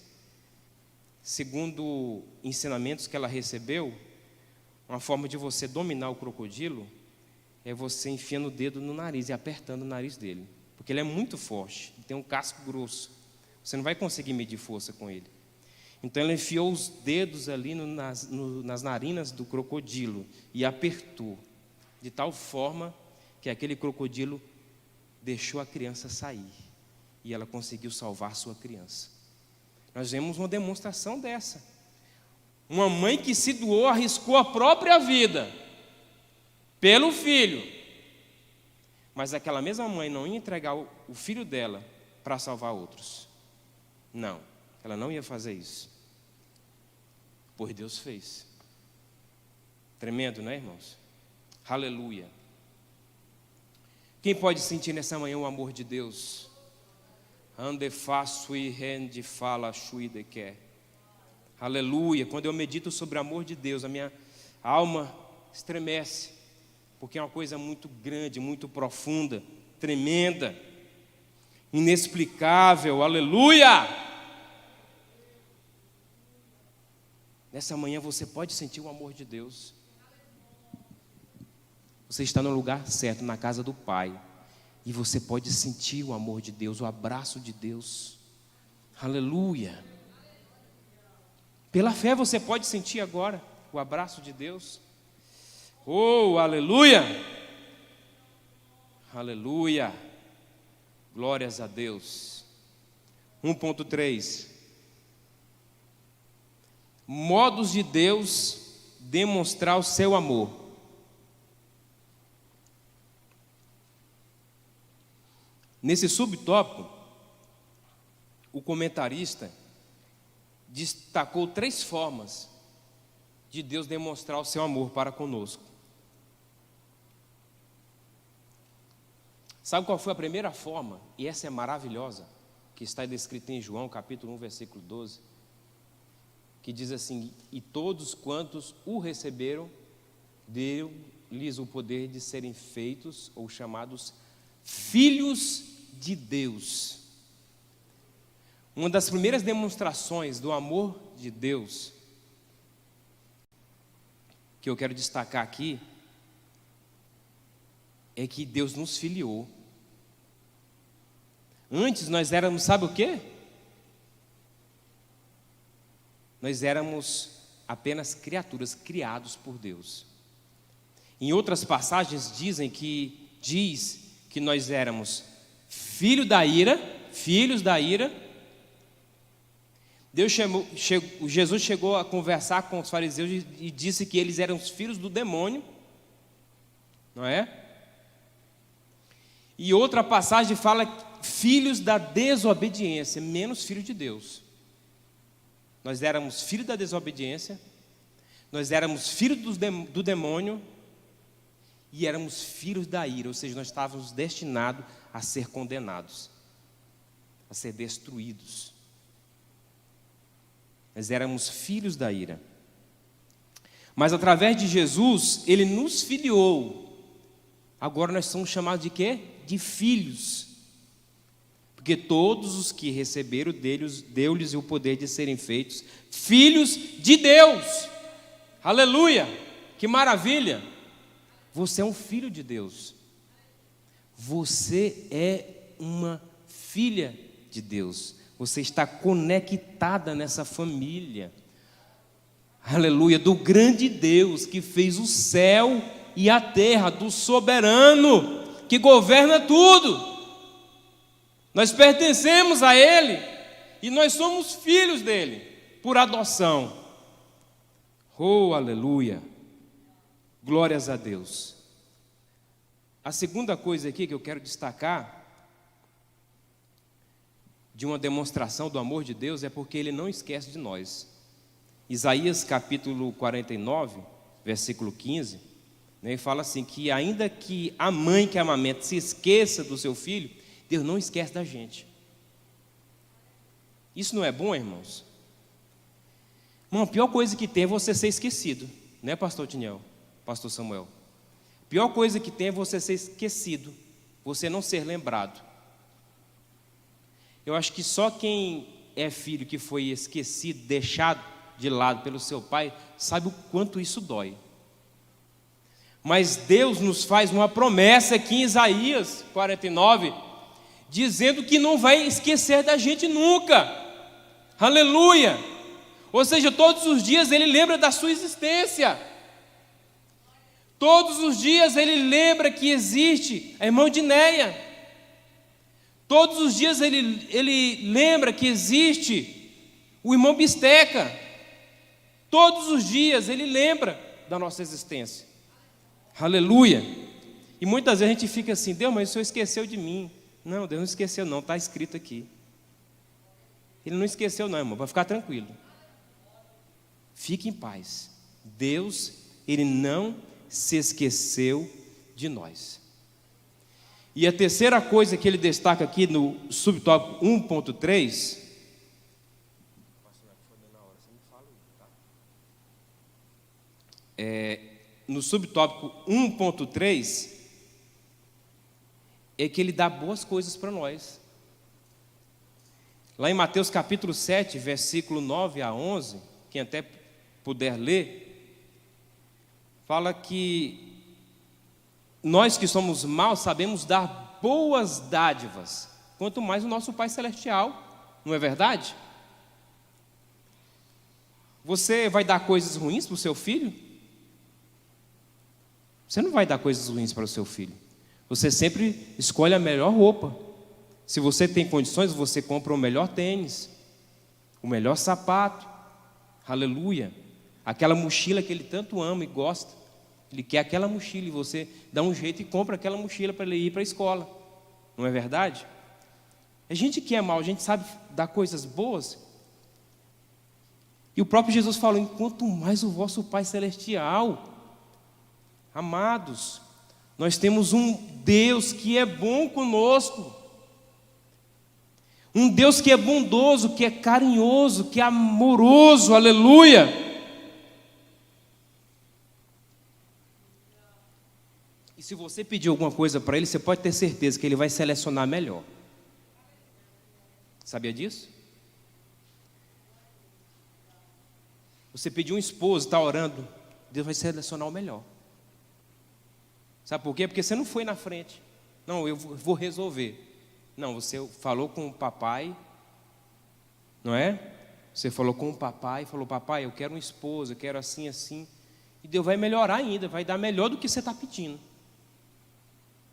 Segundo ensinamentos que ela recebeu, uma forma de você dominar o crocodilo é você enfiando o dedo no nariz e apertando o nariz dele. Porque ele é muito forte, tem um casco grosso. Você não vai conseguir medir força com ele. Então ela enfiou os dedos ali nas narinas do crocodilo e apertou, de tal forma que aquele crocodilo deixou a criança sair. E ela conseguiu salvar sua criança. Nós vemos uma demonstração dessa. Uma mãe que se doou, arriscou a própria vida pelo filho. Mas aquela mesma mãe não ia entregar o filho dela para salvar outros. Não, ela não ia fazer isso. Pois Deus fez. Tremendo, né, irmãos? Aleluia. Quem pode sentir nessa manhã o amor de Deus? Ande faço e rende fala chui de quer. Aleluia. Quando eu medito sobre o amor de Deus, a minha alma estremece, porque é uma coisa muito grande, muito profunda, tremenda. inexplicável, aleluia! Nessa manhã você pode sentir o amor de Deus. Você está no lugar certo, na casa do Pai, e você pode sentir o amor de Deus, o abraço de Deus, aleluia! Pela fé você pode sentir agora o abraço de Deus. Oh, aleluia! Aleluia! Glórias a Deus. 1.3 Modos de Deus demonstrar o seu amor. Nesse subtópico, o comentarista destacou 3 formas de Deus demonstrar o seu amor para conosco. Sabe qual foi a primeira forma? E essa é maravilhosa, que está descrita em João, capítulo 1, versículo 12, que diz assim: e todos quantos o receberam, deu-lhes o poder de serem feitos ou chamados filhos de Deus. Uma das primeiras demonstrações do amor de Deus que eu quero destacar aqui é que Deus nos filiou. Antes nós éramos, sabe o quê? Nós éramos apenas criaturas criados por Deus. Em outras passagens diz que nós éramos filhos da ira. Jesus chegou a conversar com os fariseus e disse que eles eram os filhos do demônio, não é? E outra passagem fala filhos da desobediência, menos filhos de Deus. Nós éramos filhos da desobediência, nós éramos filhos do demônio e éramos filhos da ira, ou seja, nós estávamos destinados a ser condenados, a ser destruídos. Nós éramos filhos da ira. Mas através de Jesus, Ele nos filiou. Agora nós somos chamados de quê? De filhos. Porque todos os que receberam deu-lhes o poder de serem feitos filhos de Deus. Aleluia! Que maravilha! Você é um filho de Deus. Você é uma filha de Deus. Você está conectada nessa família. Aleluia! Do grande Deus que fez o céu e a terra, do soberano que governa tudo. Nós pertencemos a Ele e nós somos filhos dele por adoção. Oh, aleluia! Glórias a Deus. A segunda coisa aqui que eu quero destacar de uma demonstração do amor de Deus é porque Ele não esquece de nós. Isaías capítulo 49, versículo 15, né, fala assim, que ainda que a mãe que amamenta se esqueça do seu filho, Deus não esquece da gente. Isso não é bom, irmãos? A pior coisa que tem é você ser esquecido, né, pastor Tiniel, pastor Samuel? A pior coisa que tem é você ser esquecido, você não ser lembrado. Eu acho que só quem é filho que foi esquecido, deixado de lado pelo seu pai, sabe o quanto isso dói. Mas Deus nos faz uma promessa aqui em Isaías 49, dizendo que não vai esquecer da gente nunca. Aleluia! Ou seja, todos os dias Ele lembra da sua existência. Todos os dias Ele lembra que existe a irmã Dinéia. Todos os dias ele lembra que existe o irmão Bisteca. Todos os dias Ele lembra da nossa existência. Aleluia! E muitas vezes a gente fica assim, Deus, mas o Senhor esqueceu de mim. Não, Deus não esqueceu não, está escrito aqui. Ele não esqueceu não, irmão, vai ficar tranquilo. Fique em paz. Deus, Ele não se esqueceu de nós. E a terceira coisa que ele destaca aqui no subtópico 1.3, no subtópico 1.3, é que ele dá boas coisas para nós. Lá em Mateus capítulo 7, versículo 9 a 11, quem até puder ler, fala que nós que somos maus sabemos dar boas dádivas, quanto mais o nosso Pai Celestial, não é verdade? Você vai dar coisas ruins para o seu filho? Você não vai dar coisas ruins para o seu filho. Você sempre escolhe a melhor roupa. Se você tem condições, você compra o melhor tênis, o melhor sapato, aleluia. Aquela mochila que ele tanto ama e gosta. Ele quer aquela mochila e você dá um jeito e compra aquela mochila para ele ir para a escola. Não é verdade? A gente que é mal, a gente sabe dar coisas boas. E o próprio Jesus falou: enquanto mais o vosso Pai Celestial. Amados, nós temos um Deus que é bom conosco. Um Deus que é bondoso, que é carinhoso, que é amoroso, aleluia. E se você pedir alguma coisa para Ele, você pode ter certeza que Ele vai selecionar melhor. Sabia disso? Você pediu um esposo, está orando, Deus vai selecionar o melhor. Sabe por quê? Porque você não foi na frente. Não, eu vou resolver. Não, você falou com o papai, não é? Você falou com o papai, falou: papai, eu quero uma esposa, eu quero assim, assim. E Deus vai melhorar ainda, vai dar melhor do que você está pedindo.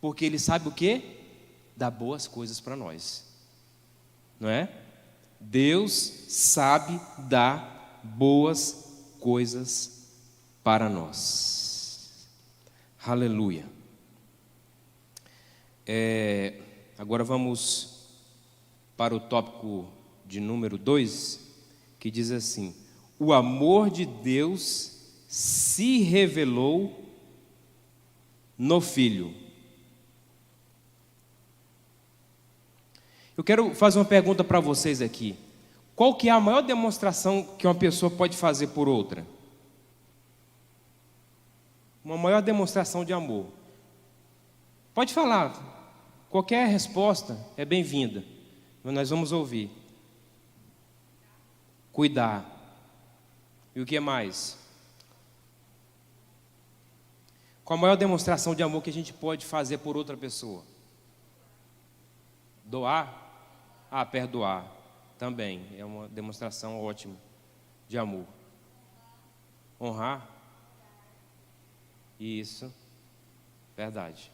Porque Ele sabe o quê? Dar boas coisas para nós. Não é? Deus sabe dar boas coisas para nós. Aleluia. Agora vamos para o tópico de número 2, que diz assim: o amor de Deus se revelou no Filho. Eu quero fazer uma pergunta para vocês aqui. Qual que é a maior demonstração que uma pessoa pode fazer por outra? Uma maior demonstração de amor. Pode falar, qualquer resposta é bem-vinda, mas nós vamos ouvir. Cuidar. E o que mais? Qual a maior demonstração de amor que a gente pode fazer por outra pessoa? Doar? Perdoar. Também é uma demonstração ótima de amor. Honrar? Isso, verdade.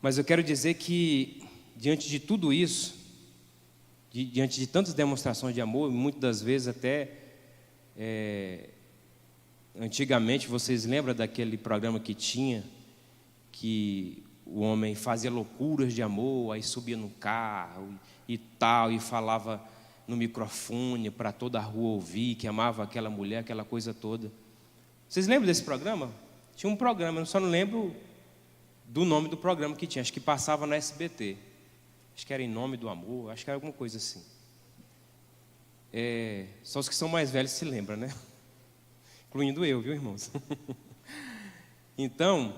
Mas eu quero dizer que, diante de tudo isso, diante de tantas demonstrações de amor, muitas das vezes até, antigamente, vocês lembram daquele programa que tinha, que o homem fazia loucuras de amor, aí subia no carro e tal, e falava no microfone para toda a rua ouvir, que amava aquela mulher, aquela coisa toda. Vocês lembram desse programa? Tinha um programa, eu só não lembro do nome do programa que tinha, acho que passava na SBT. Acho que era Em Nome do Amor, acho que era alguma coisa assim. Só os que são mais velhos se lembram, né? Incluindo eu, viu, irmãos? Então,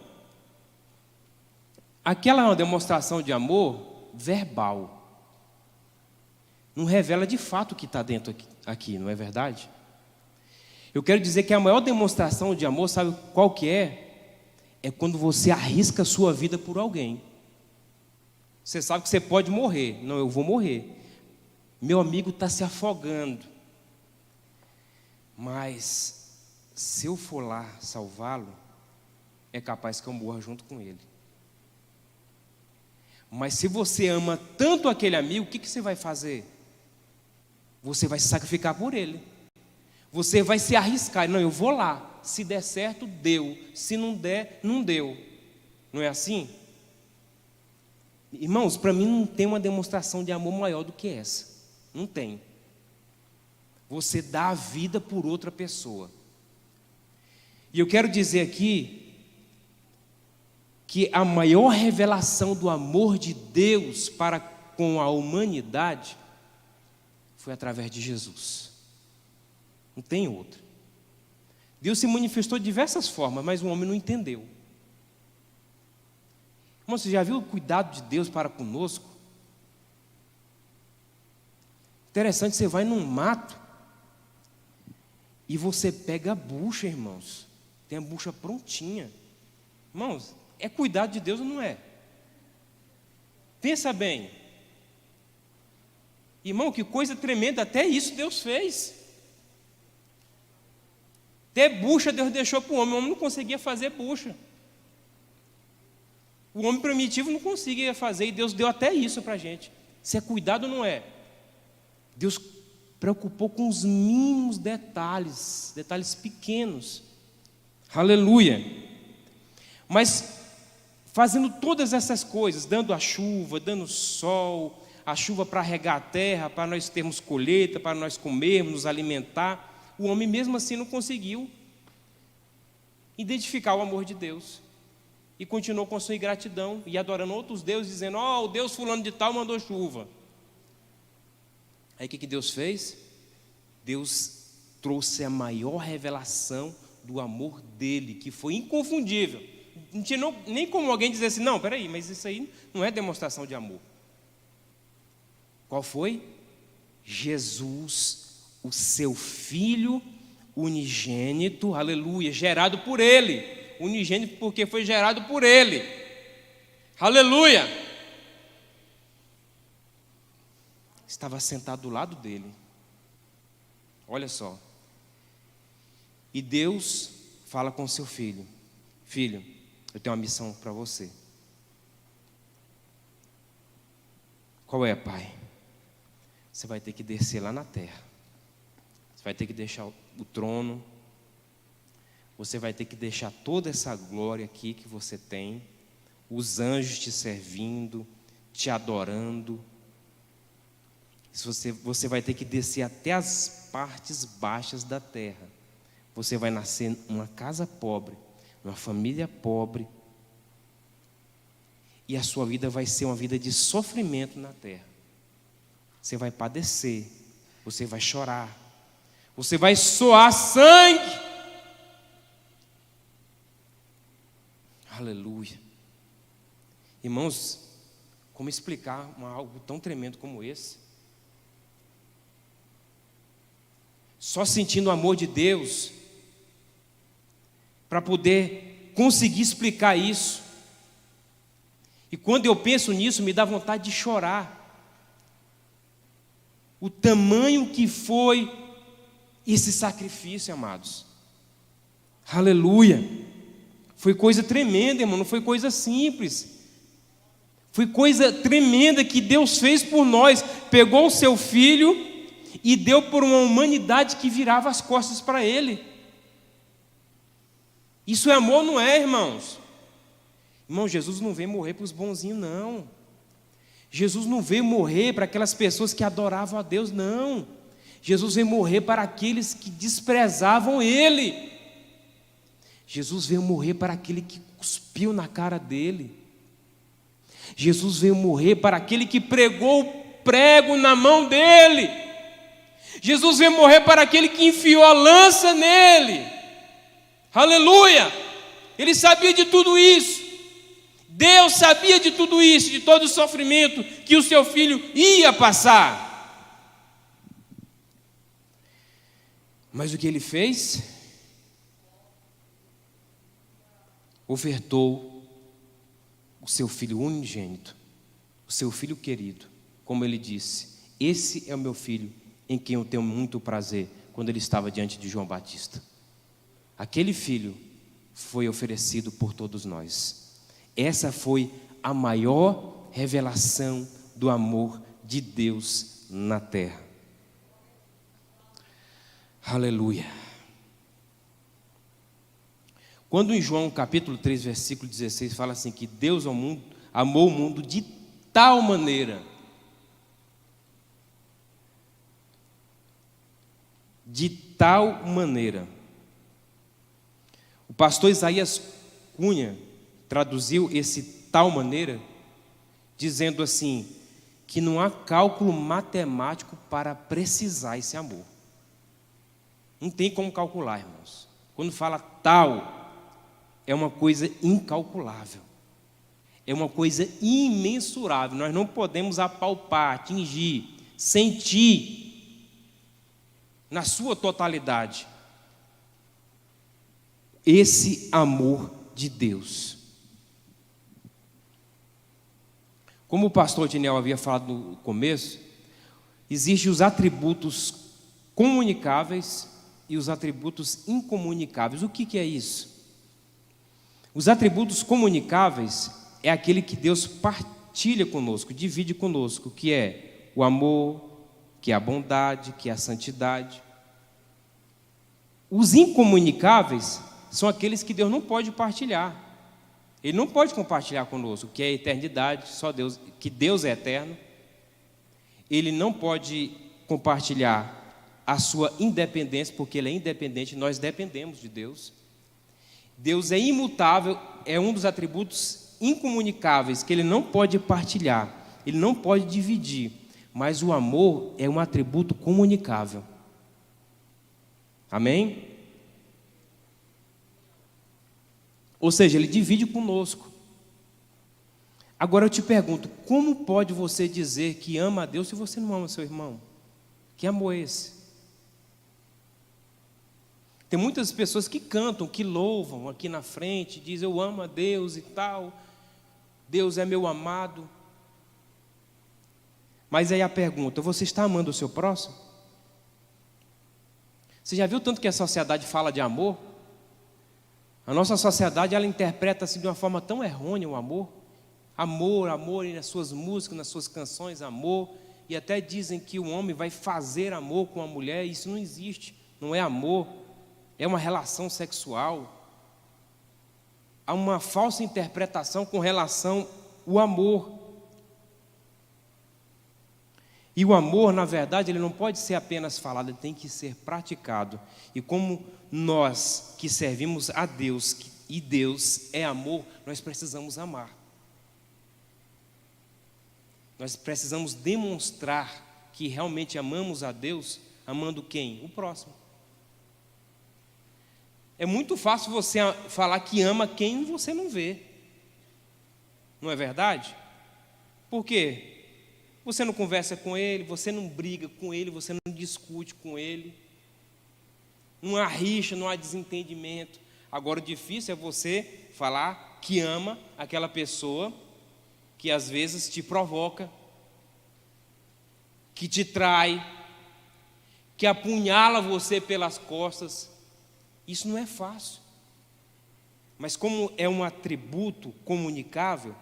aquela é uma demonstração de amor verbal. Não revela de fato o que está dentro aqui, não é verdade? Eu quero dizer que a maior demonstração de amor, sabe qual que é? É quando você arrisca a sua vida por alguém. Você sabe que você pode morrer. Não, eu vou morrer. Meu amigo está se afogando. Mas, se eu for lá salvá-lo, é capaz que eu morra junto com ele. Mas se você ama tanto aquele amigo, o que você vai fazer? Você vai se sacrificar por ele. Você vai se arriscar. Não, eu vou lá. Se der certo, deu. Se não der, não deu. Não é assim? Irmãos, para mim não tem uma demonstração de amor maior do que essa. Não tem. Você dá a vida por outra pessoa. E eu quero dizer aqui que a maior revelação do amor de Deus para com a humanidade foi através de Jesus. Não tem outra. Deus se manifestou de diversas formas, mas o homem não entendeu. Irmão, você já viu o cuidado de Deus para conosco? Interessante, você vai num mato e você pega a bucha, irmãos. Tem a bucha prontinha. Irmãos, é cuidado de Deus ou não é? Pensa bem. Irmão, que coisa tremenda, até isso Deus fez. Até bucha Deus deixou para o homem não conseguia fazer bucha. O homem primitivo não conseguia fazer, e Deus deu até isso para a gente. Se é cuidado ou não é? Deus preocupou com os mínimos detalhes, detalhes pequenos. Aleluia. Mas fazendo todas essas coisas, dando a chuva, dando sol, a chuva para regar a terra, para nós termos colheita, para nós comermos, nos alimentar, o homem mesmo assim não conseguiu identificar o amor de Deus. E continuou com sua ingratidão e adorando outros deuses, dizendo: o Deus fulano de tal mandou chuva. Aí o que Deus fez? Deus trouxe a maior revelação do amor dele, que foi inconfundível. Não tinha nem como alguém dizer assim: não, peraí, mas isso aí não é demonstração de amor. Qual foi? Jesus, o seu Filho unigênito, aleluia, gerado por ele. Unigênito porque foi gerado por ele. Aleluia! Estava sentado do lado dele. Olha só. E Deus fala com seu filho: filho, eu tenho uma missão para você. Qual é, pai? Você vai ter que descer lá na terra. Você vai ter que deixar o trono. Você vai ter que deixar toda essa glória aqui que você tem, os anjos te servindo, te adorando. Você vai ter que descer até as partes baixas da terra. Você vai nascer numa casa pobre, numa família pobre, e a sua vida vai ser uma vida de sofrimento na terra. Você vai padecer, você vai chorar, você vai suar sangue. Aleluia. Irmãos, como explicar algo tão tremendo como esse? Só sentindo o amor de Deus para poder conseguir explicar isso. E quando eu penso nisso, me dá vontade de chorar. O tamanho que foi esse sacrifício, amados. Aleluia. Foi coisa tremenda, irmão, não foi coisa simples. Foi coisa tremenda que Deus fez por nós. Pegou o seu filho e deu por uma humanidade que virava as costas para ele. Isso é amor, não é, irmãos? Irmão, Jesus não veio morrer para os bonzinhos, não. Jesus não veio morrer para aquelas pessoas que adoravam a Deus, não. Jesus veio morrer para aqueles que desprezavam ele. Jesus veio morrer para aquele que cuspiu na cara dele. Jesus veio morrer para aquele que pregou o prego na mão dele. Jesus veio morrer para aquele que enfiou a lança nele. Aleluia! Ele sabia de tudo isso. Deus sabia de tudo isso, de todo o sofrimento que o seu filho ia passar. Mas o que ele fez? Ofertou o seu filho unigênito, o seu filho querido, como ele disse: esse é o meu filho, em quem eu tenho muito prazer, quando ele estava diante de João Batista. Aquele filho foi oferecido por todos nós. Essa foi a maior revelação do amor de Deus na terra. Aleluia. Quando em João capítulo 3, versículo 16, fala assim que Deus amou o mundo de tal maneira, o pastor Isaías Cunha traduziu esse tal maneira, dizendo assim, que não há cálculo matemático para precisar esse amor. Não tem como calcular, irmãos. Quando fala tal, é uma coisa incalculável, é uma coisa imensurável. Nós não podemos apalpar, atingir, sentir. na sua totalidade. Esse amor de Deus. Como o pastor Tiniel havia falado no começo, existem os atributos comunicáveis e os atributos incomunicáveis. O que é isso? Os atributos comunicáveis é aquele que Deus partilha conosco, divide conosco, que é o amor, que é a bondade, que é a santidade. Os incomunicáveis são aqueles que Deus não pode partilhar. Ele não pode compartilhar conosco, que é a eternidade, só Deus, que Deus é eterno. Ele não pode compartilhar a sua independência, porque Ele é independente, nós dependemos de Deus. Deus é imutável, é um dos atributos incomunicáveis, que Ele não pode partilhar, Ele não pode dividir, mas o amor é um atributo comunicável. Amém? Ou seja, Ele divide conosco. Agora eu te pergunto, como pode você dizer que ama a Deus se você não ama seu irmão? Que amor é esse? Tem muitas pessoas que cantam, que louvam aqui na frente, dizem eu amo a Deus e tal, Deus é meu amado. Mas aí a pergunta, você está amando o seu próximo? Você já viu tanto que a sociedade fala de amor? A nossa sociedade, ela interpreta-se de uma forma tão errônea o amor. Amor, amor, e nas suas músicas, nas suas canções, amor. E até dizem que o homem vai fazer amor com a mulher. Isso não existe, não é amor, é uma relação sexual. Há uma falsa interpretação com relação ao amor. E o amor, na verdade, ele não pode ser apenas falado, ele tem que ser praticado. E como nós que servimos a Deus, e Deus é amor, nós precisamos amar. Nós precisamos demonstrar que realmente amamos a Deus, amando quem? O próximo. É muito fácil você falar que ama quem você não vê. Não é verdade? Por quê? Você não conversa com ele, você não briga com ele, você não discute com ele. Não há rixa, não há desentendimento. Agora o difícil é você falar que ama aquela pessoa que às vezes te provoca, que te trai, que apunhala você pelas costas. Isso não é fácil. Mas como é um atributo comunicável,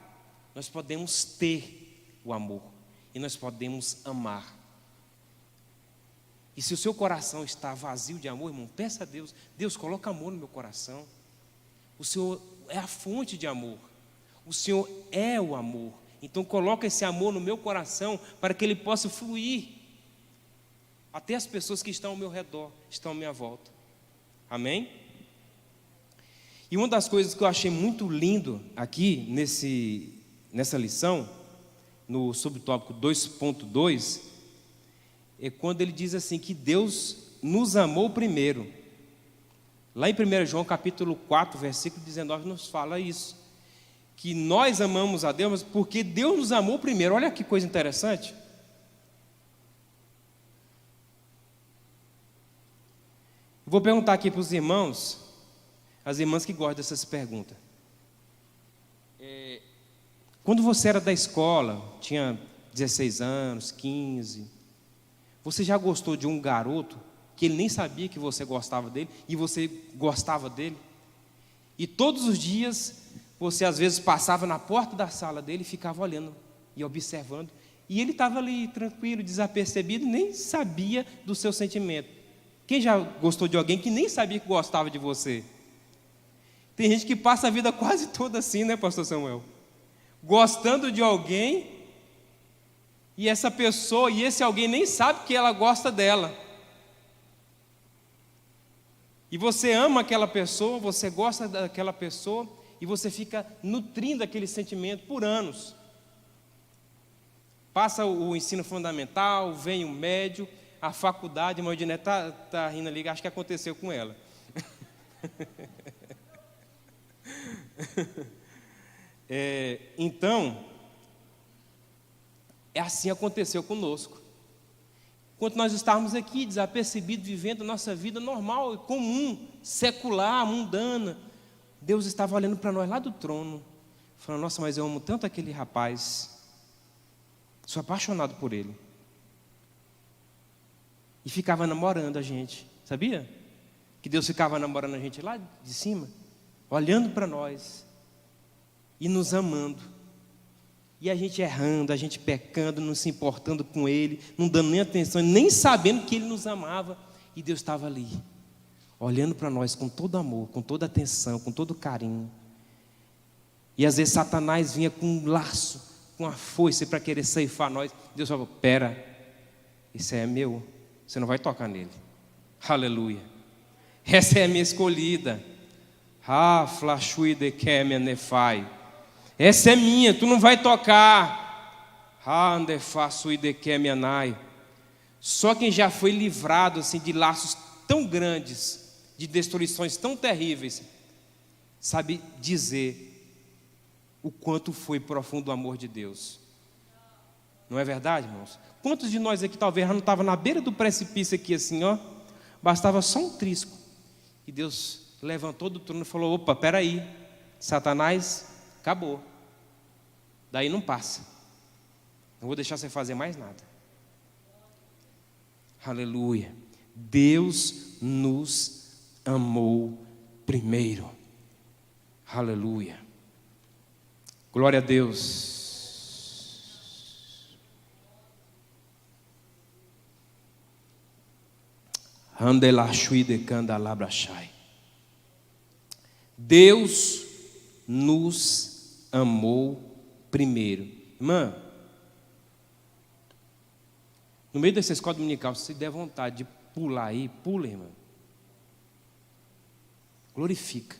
nós podemos ter o amor e nós podemos amar. E se o seu coração está vazio de amor, irmão, peça a Deus, Deus, coloca amor no meu coração. O Senhor é a fonte de amor. O Senhor é o amor. Então coloca esse amor no meu coração para que ele possa fluir até as pessoas que estão ao meu redor, estão à minha volta. Amém? E uma das coisas que eu achei muito lindo aqui nessa lição, no subtópico 2.2, é quando ele diz assim, que Deus nos amou primeiro. Lá em 1 João capítulo 4, versículo 19, nos fala isso. Que nós amamos a Deus porque Deus nos amou primeiro. Olha que coisa interessante. Vou perguntar aqui para os irmãos, as irmãs que gostam dessas perguntas. Quando você era da escola, tinha 16 anos, 15, você já gostou de um garoto que ele nem sabia que você gostava dele e você gostava dele? E todos os dias você às vezes passava na porta da sala dele e ficava olhando e observando. E ele estava ali tranquilo, desapercebido, nem sabia do seu sentimento. Quem já gostou de alguém que nem sabia que gostava de você? Tem gente que passa a vida quase toda assim, né, pastor Samuel? Gostando de alguém, e essa pessoa, e esse alguém nem sabe que ela gosta dela. E você ama aquela pessoa, você gosta daquela pessoa, e você fica nutrindo aquele sentimento por anos. Passa o ensino fundamental, vem o médio, a faculdade, a Maldinete está rindo ali, acho que aconteceu com ela. Então, assim aconteceu conosco. Enquanto nós estávamos aqui, desapercebidos, vivendo a nossa vida normal, comum, secular, mundana, Deus estava olhando para nós lá do trono, falando: nossa, mas eu amo tanto aquele rapaz, sou apaixonado por ele. E ficava namorando a gente, sabia? Que Deus ficava namorando a gente lá de cima, olhando para nós e nos amando. E a gente errando, a gente pecando, não se importando com Ele, não dando nem atenção, nem sabendo que Ele nos amava. E Deus estava ali, olhando para nós com todo amor, com toda atenção, com todo carinho. E às vezes Satanás vinha com um laço, com a foice para querer ceifar nós. Deus falou: pera, esse é meu, você não vai tocar nele. Aleluia. Essa é a minha escolhida. Flashui de kemia nefai. Essa é minha, tu não vai tocar. Só quem já foi livrado assim, de laços tão grandes, de destruições tão terríveis, sabe dizer o quanto foi profundo o amor de Deus. Não é verdade, irmãos? Quantos de nós aqui talvez já não estava na beira do precipício aqui assim, ó, bastava só um trisco, e Deus levantou do trono e falou: opa, peraí, Satanás, acabou, daí não passa, não vou deixar você fazer mais nada. Aleluia. Deus nos amou primeiro. Aleluia. Glória a Deus. Deus nos amou primeiro. Irmã, no meio dessa escola dominical, se der vontade de pular aí, pula, irmã. Glorifica.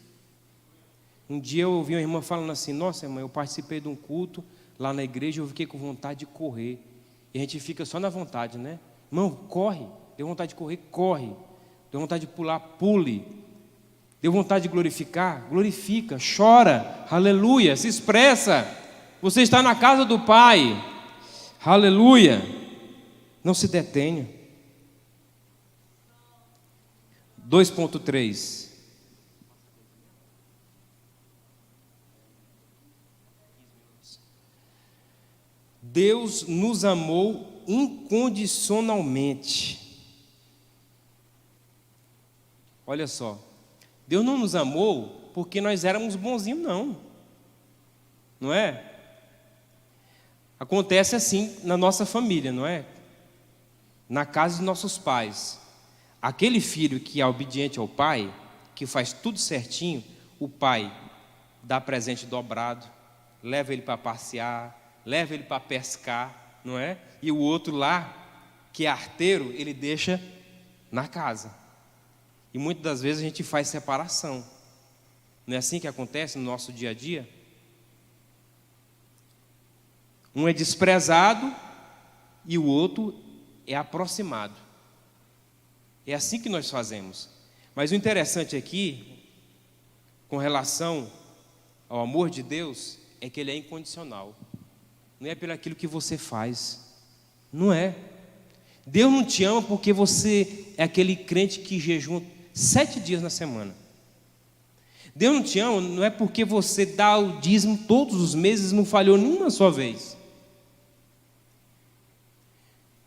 Um dia eu ouvi uma irmã falando assim: nossa, irmã, eu participei de um culto lá na igreja, eu fiquei com vontade de correr. E a gente fica só na vontade, né? Irmão, corre. Deu vontade de correr, corre. Deu vontade de pular, pule. Deu vontade de glorificar, glorifica. Chora, aleluia, se expressa. Você está na casa do Pai, aleluia. Não se detenha. 2.3. Deus nos amou incondicionalmente. Olha só, Deus não nos amou porque nós éramos bonzinhos, não é? Acontece assim na nossa família, não é? Na casa de nossos pais, aquele filho que é obediente ao pai, que faz tudo certinho, o pai dá presente dobrado, leva ele para passear, leva ele para pescar, não é? E o outro lá, que é arteiro, ele deixa na casa. E muitas das vezes a gente faz separação. Não é assim que acontece no nosso dia a dia? Um é desprezado e o outro é aproximado. É assim que nós fazemos. Mas o interessante aqui, com relação ao amor de Deus, é que ele é incondicional. Não é pelo aquilo que você faz. Não é. Deus não te ama porque você é aquele crente que jejuma 7 dias na semana. Deus não te ama, não é porque você dá o dízimo todos os meses e não falhou nenhuma só vez.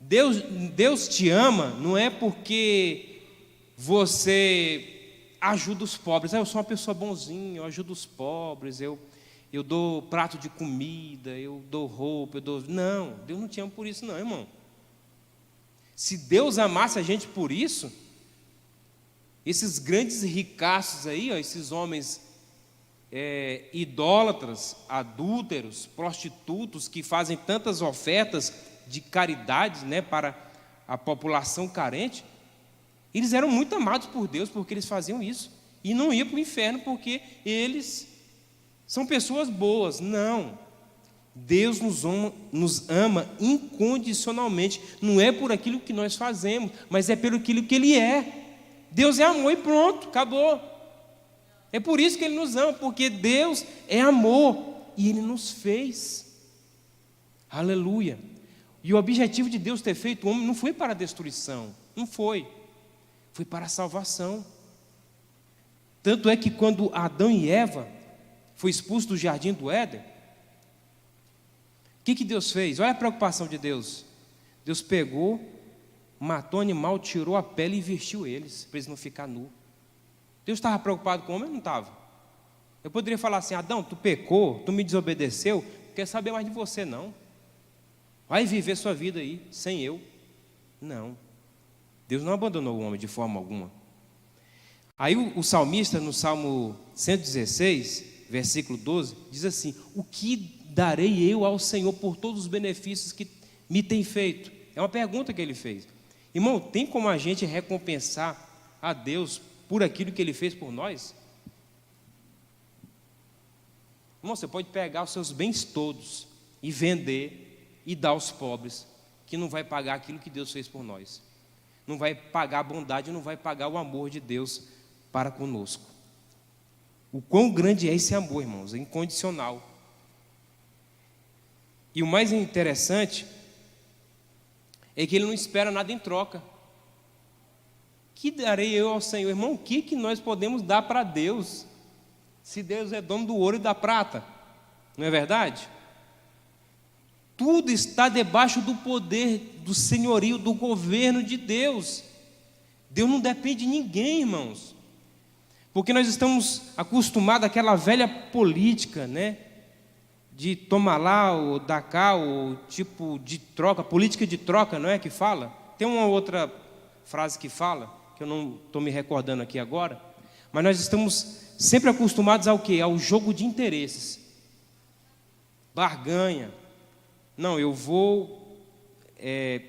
Deus te ama, não é porque você ajuda os pobres. Eu sou uma pessoa bonzinha, eu ajudo os pobres, eu dou prato de comida, eu dou roupa, Não, Deus não te ama por isso não, irmão. Se Deus amasse a gente por isso, esses grandes ricaços aí, ó, esses homens idólatras, adúlteros, prostitutos, que fazem tantas ofertas de caridade, né, para a população carente, eles eram muito amados por Deus porque eles faziam isso. E não iam para o inferno porque eles são pessoas boas. Não. Deus nos ama incondicionalmente. Não é por aquilo que nós fazemos, mas é pelo aquilo que Ele é. Deus é amor e pronto, acabou. É por isso que Ele nos ama, porque Deus é amor e Ele nos fez. Aleluia. E o objetivo de Deus ter feito o homem não foi para a destruição, não foi. Foi para a salvação. Tanto é que quando Adão e Eva foi expulso do jardim do Éden, o que Deus fez? Olha a preocupação de Deus. Deus pegou, matou o animal, tirou a pele e vestiu eles, para eles não ficar nu. Deus estava preocupado com o homem ou não estava? Eu poderia falar assim: Adão, tu pecou, tu me desobedeceu, não quero saber mais de você não. Vai viver sua vida aí, sem eu. Não. Deus não abandonou o homem de forma alguma. Aí o salmista, no Salmo 116, versículo 12, diz assim: o que darei eu ao Senhor por todos os benefícios que me tem feito? É uma pergunta que ele fez. Irmão, tem como a gente recompensar a Deus por aquilo que Ele fez por nós? Irmão, você pode pegar os seus bens todos e vender e dar aos pobres, que não vai pagar aquilo que Deus fez por nós. Não vai pagar a bondade, não vai pagar o amor de Deus para conosco. O quão grande é esse amor, irmãos, é incondicional. E o mais interessante é que Ele não espera nada em troca. Que darei eu ao Senhor? Irmão, o que nós podemos dar para Deus? Se Deus é dono do ouro e da prata, não é verdade? Tudo está debaixo do poder, do senhorio, do governo de Deus. Deus não depende de ninguém, irmãos. Porque nós estamos acostumados àquela velha política, né? De tomar lá ou dar cá, o tipo de troca, política de troca, não é que fala? Tem uma outra frase que fala, que eu não estou me recordando aqui agora, mas nós estamos sempre acostumados ao quê? Ao jogo de interesses. Barganha. Não, eu vou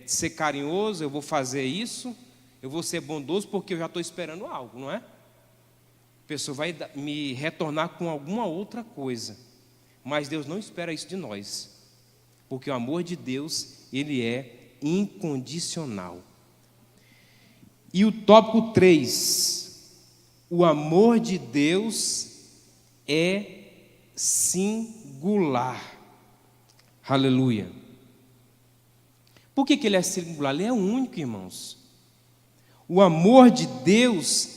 ser carinhoso, eu vou fazer isso, eu vou ser bondoso porque eu já estou esperando algo, não é? A pessoa vai me retornar com alguma outra coisa. Mas Deus não espera isso de nós, porque o amor de Deus, ele é incondicional. E o tópico 3, o amor de Deus é singular. Aleluia. Por que ele é singular? Ele é único, irmãos. O amor de Deus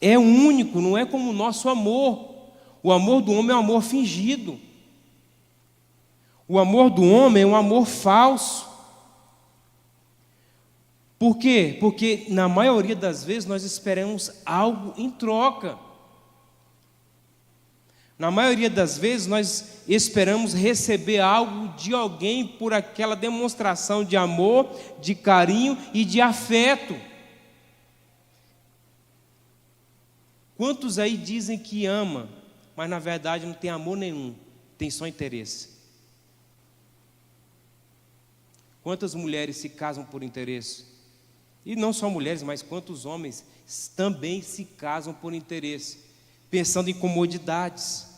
é único, não é como o nosso amor. O amor do homem é um amor fingido. O amor do homem é um amor falso. Por quê? Porque na maioria das vezes nós esperamos algo em troca. Na maioria das vezes nós esperamos receber algo de alguém por aquela demonstração de amor, de carinho e de afeto. Quantos aí dizem que ama, mas na verdade não tem amor nenhum, tem só interesse? Quantas mulheres se casam por interesse? E não só mulheres, mas quantos homens também se casam por interesse, pensando em comodidades,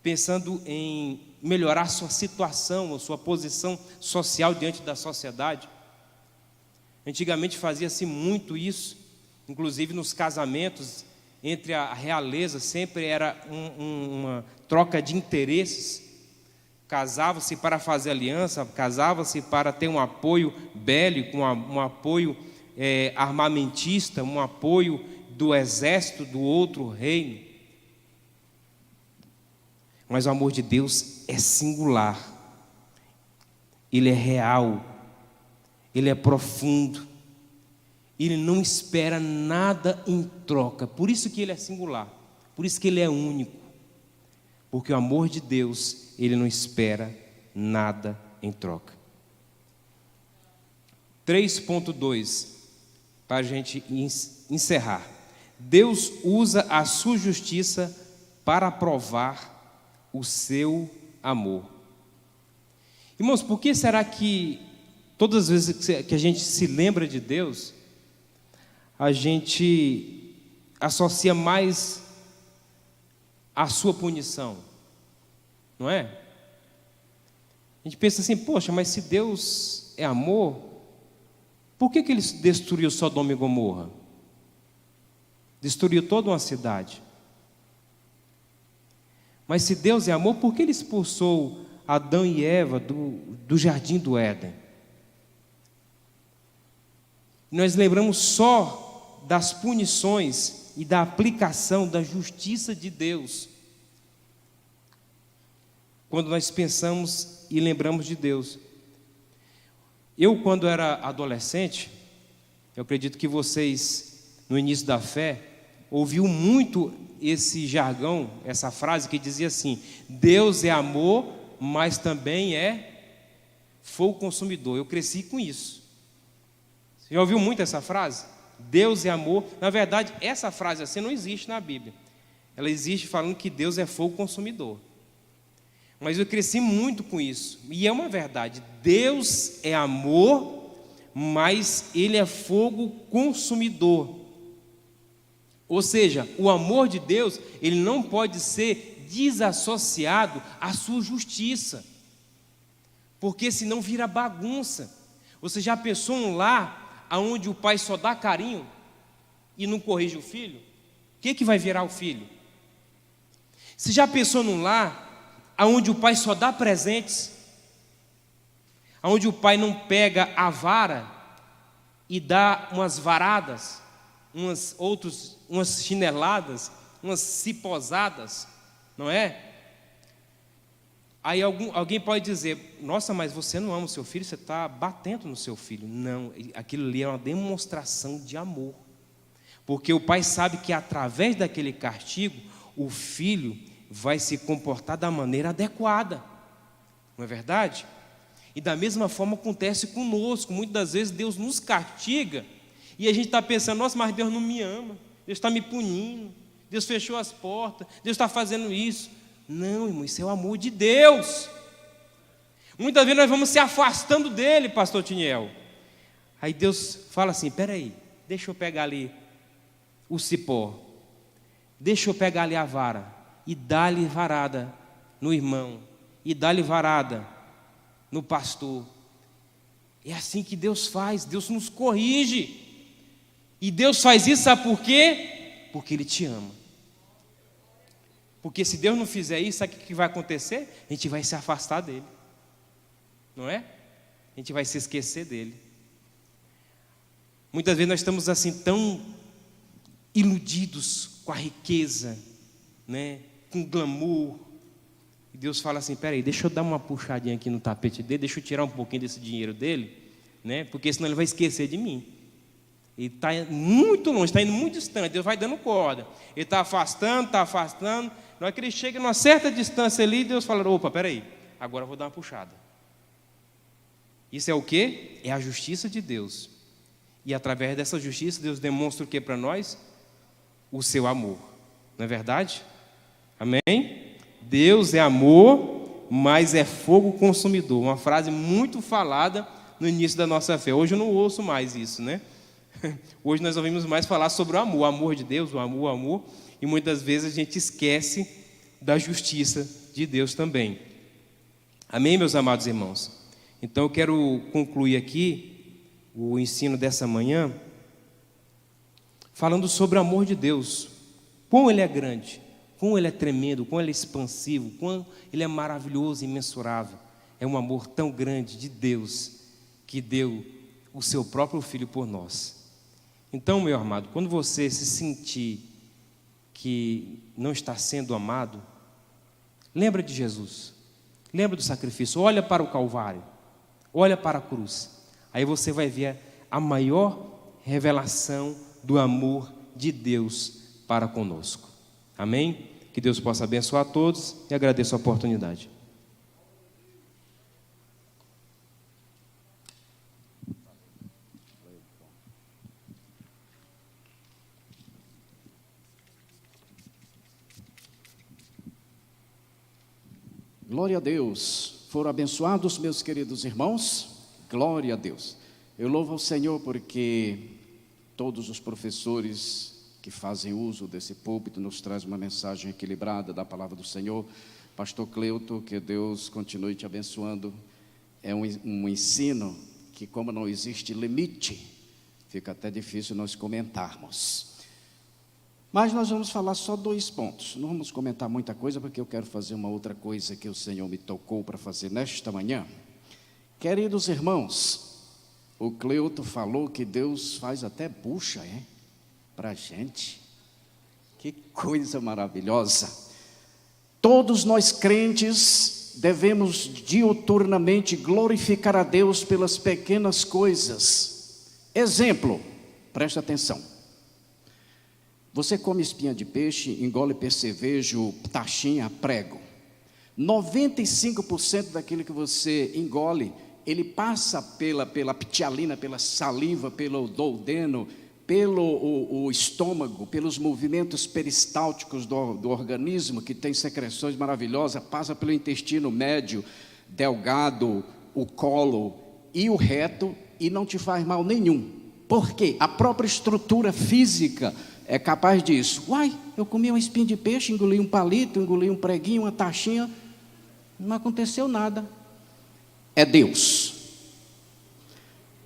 pensando em melhorar sua situação, a sua posição social diante da sociedade. Antigamente fazia-se muito isso, inclusive nos casamentos entre a realeza, sempre era uma troca de interesses. Casava-se para fazer aliança, casava-se para ter um apoio bélico, um apoio armamentista, um apoio do exército do outro reino. Mas o amor de Deus é singular, ele é real, ele é profundo, ele não espera nada em troca, por isso que ele é singular, por isso que ele é único, porque o amor de Deus, ele não espera nada em troca. 3.2, para a gente encerrar. Deus usa a sua justiça para provar o seu amor. Irmãos, por que será que todas as vezes que a gente se lembra de Deus, a gente associa mais a sua punição? Não é? A gente pensa assim, poxa, mas se Deus é amor, por que ele destruiu Sodoma e Gomorra? Destruiu toda uma cidade. Mas se Deus é amor, por que ele expulsou Adão e Eva do jardim do Éden. Nós lembramos só das punições e da aplicação da justiça de Deus quando nós pensamos e lembramos de Deus. Eu, quando era adolescente, eu acredito que vocês, no início da fé, ouviu muito esse jargão, essa frase que dizia assim: Deus é amor, mas também é fogo consumidor. Eu cresci com isso. Você já ouviu muito essa frase? Deus é amor. Na verdade, essa frase assim não existe na Bíblia. Ela existe falando que Deus é fogo consumidor. Mas eu cresci muito com isso. E é uma verdade. Deus é amor, mas Ele é fogo consumidor. Ou seja, o amor de Deus, ele não pode ser desassociado à sua justiça. Porque senão vira bagunça. Você já pensou um lar onde o pai só dá carinho e não corrige o filho? O que vai virar o filho? Você já pensou num lar onde o pai só dá presentes? Onde o pai não pega a vara e dá umas varadas, umas chineladas, umas ciposadas, não é? Aí alguém pode dizer: nossa, mas você não ama o seu filho, você está batendo no seu filho. Não, aquilo ali é uma demonstração de amor. Porque o pai sabe que através daquele castigo, o filho vai se comportar da maneira adequada. Não é verdade? E da mesma forma acontece conosco. Muitas das vezes Deus nos castiga e a gente está pensando: nossa, mas Deus não me ama, Deus está me punindo, Deus fechou as portas, Deus está fazendo isso. Não, irmão, isso é o amor de Deus. Muitas vezes nós vamos se afastando dele, pastor Tiniel. Aí Deus fala assim: peraí, deixa eu pegar ali o cipó, deixa eu pegar ali a vara e dá-lhe varada no irmão, e dá-lhe varada no pastor. É assim que Deus faz. Deus nos corrige. E Deus faz isso, sabe por quê? Porque Ele te ama. Porque se Deus não fizer isso, sabe o que vai acontecer? A gente vai se afastar dele, não é? A gente vai se esquecer dele. Muitas vezes nós estamos assim tão iludidos com a riqueza, né? Com o glamour. E Deus fala assim: peraí, deixa eu dar uma puxadinha aqui no tapete dele, deixa eu tirar um pouquinho desse dinheiro dele, né? Porque senão ele vai esquecer de mim. Ele está muito longe, está indo muito distante. Deus vai dando corda. Ele está afastando. Na hora que ele chega numa certa distância ali, Deus fala: opa, peraí, agora eu vou dar uma puxada. Isso é o quê? É a justiça de Deus. E através dessa justiça, Deus demonstra o que para nós? O seu amor. Não é verdade? Amém? Deus é amor, mas é fogo consumidor. Uma frase muito falada no início da nossa fé. Hoje eu não ouço mais isso, né? Hoje nós ouvimos mais falar sobre o amor de Deus, o amor. E muitas vezes a gente esquece da justiça de Deus também. Amém, meus amados irmãos? Então eu quero concluir aqui o ensino dessa manhã falando sobre o amor de Deus. Quão Ele é grande, quão Ele é tremendo, quão Ele é expansivo, quão Ele é maravilhoso e imensurável. É um amor tão grande de Deus que deu o seu próprio Filho por nós. Então, meu amado, quando você se sentir que não está sendo amado, lembra de Jesus, lembra do sacrifício, olha para o Calvário, olha para a cruz. Aí você vai ver a maior revelação do amor de Deus para conosco. Amém? Que Deus possa abençoar a todos e agradeço a oportunidade. Glória a Deus. Foram abençoados, meus queridos irmãos? Glória a Deus. Eu louvo ao Senhor porque todos os professores que fazem uso desse púlpito nos trazem uma mensagem equilibrada da palavra do Senhor. Pastor Cleuto, que Deus continue te abençoando. É um ensino que, como não existe limite, fica até difícil nós comentarmos. Mas nós vamos falar só 2 pontos. Não vamos comentar muita coisa, porque eu quero fazer uma outra coisa que o Senhor me tocou para fazer nesta manhã. Queridos irmãos, o Cleuto falou que Deus faz até bucha, para a gente. Que coisa maravilhosa. Todos nós crentes devemos diuturnamente glorificar a Deus pelas pequenas coisas. Exemplo, presta atenção. Você come espinha de peixe, engole percevejo, taxinha, prego. 95% daquilo que você engole, ele passa pela ptialina, pela saliva, pelo duodeno, pelo o estômago, pelos movimentos peristálticos do organismo, que tem secreções maravilhosas, passa pelo intestino médio, delgado, o colo e o reto, e não te faz mal nenhum. Por quê? A própria estrutura física é capaz disso. Uai, eu comi uma espinha de peixe, engoli um palito, engoli um preguinho, uma taxinha, não aconteceu nada. É Deus.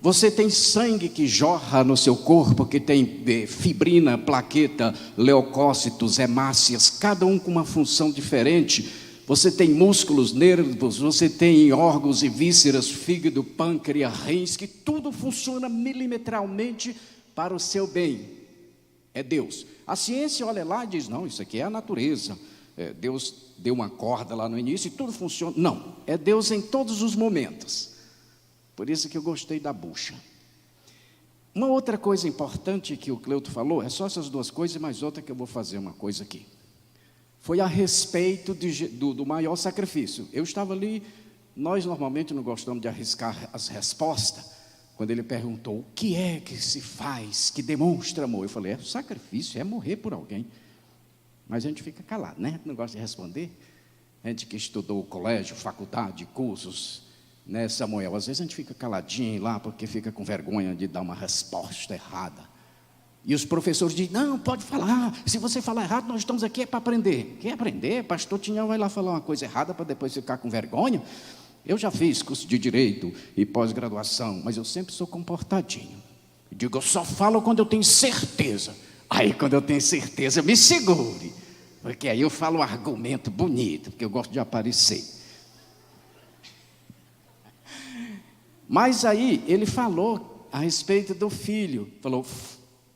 Você tem sangue que jorra no seu corpo, que tem fibrina, plaqueta, leucócitos, hemácias, cada um com uma função diferente. Você tem músculos, nervos, você tem órgãos e vísceras, fígado, pâncreas, rins, que tudo funciona milimetralmente para o seu bem. É Deus. A ciência olha lá e diz, não, isso aqui é a natureza. Deus deu uma corda lá no início e tudo funciona. Não, é Deus em todos os momentos. Por isso que eu gostei da bucha. Uma outra coisa importante que o Cleuto falou, é só essas 2 coisas, mas outra que eu vou fazer uma coisa aqui. Foi a respeito do maior sacrifício. Eu estava ali, nós normalmente não gostamos de arriscar as respostas. Quando ele perguntou, o que é que se faz, que demonstra amor? Eu falei, sacrifício, é morrer por alguém. Mas a gente fica calado, né? Não gosta de responder. A gente que estudou colégio, faculdade, cursos, né, Samuel? Às vezes a gente fica caladinho lá, porque fica com vergonha de dar uma resposta errada. E os professores dizem, não, pode falar. Se você falar errado, nós estamos aqui para aprender. Quer aprender? Pastor Tinhão vai lá falar uma coisa errada para depois ficar com vergonha? Eu já fiz curso de Direito e pós-graduação, mas eu sempre sou comportadinho. Eu digo, eu só falo quando eu tenho certeza. Aí, quando eu tenho certeza, me segure. Porque aí eu falo um argumento bonito, porque eu gosto de aparecer. Mas aí, ele falou a respeito do filho. Falou,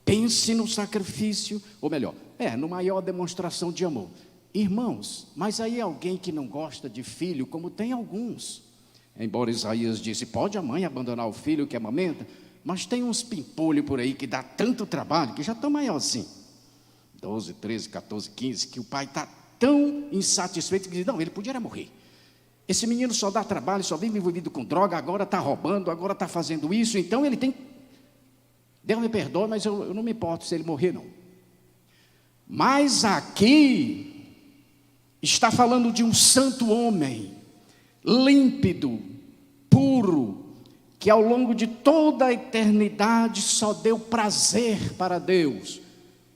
pense no sacrifício, ou melhor, no maior demonstração de amor. Irmãos, mas aí alguém que não gosta de filho, como tem alguns. Embora Isaías disse, pode a mãe abandonar o filho que amamenta, mas tem uns pimpolhos por aí que dá tanto trabalho, que já estão maiorzinhos. 12, 13, 14, 15, que o pai está tão insatisfeito que diz, não, ele podia morrer. Esse menino só dá trabalho, só vive envolvido com droga, agora está roubando, agora está fazendo isso, então ele tem... Deus me perdoe, mas eu não me importo se ele morrer, não. Mas aqui... está falando de um santo homem, límpido, puro, que ao longo de toda a eternidade só deu prazer para Deus.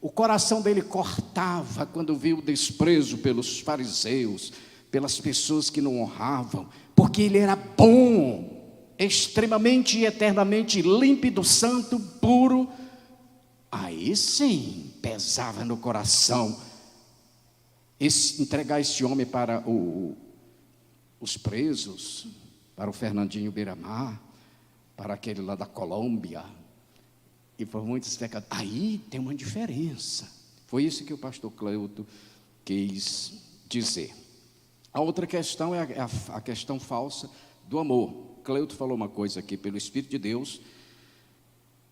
O coração dele cortava quando viu o desprezo pelos fariseus, pelas pessoas que não honravam, porque ele era bom, extremamente e eternamente límpido, santo, puro. Aí sim, pesava no coração entregar esse homem para os presos, para o Fernandinho Beiramar, para aquele lá da Colômbia, e por muitos pecadores. Aí tem uma diferença. Foi isso que o pastor Cleuto quis dizer. A outra questão é a questão falsa do amor. Cleuto falou uma coisa aqui, pelo Espírito de Deus,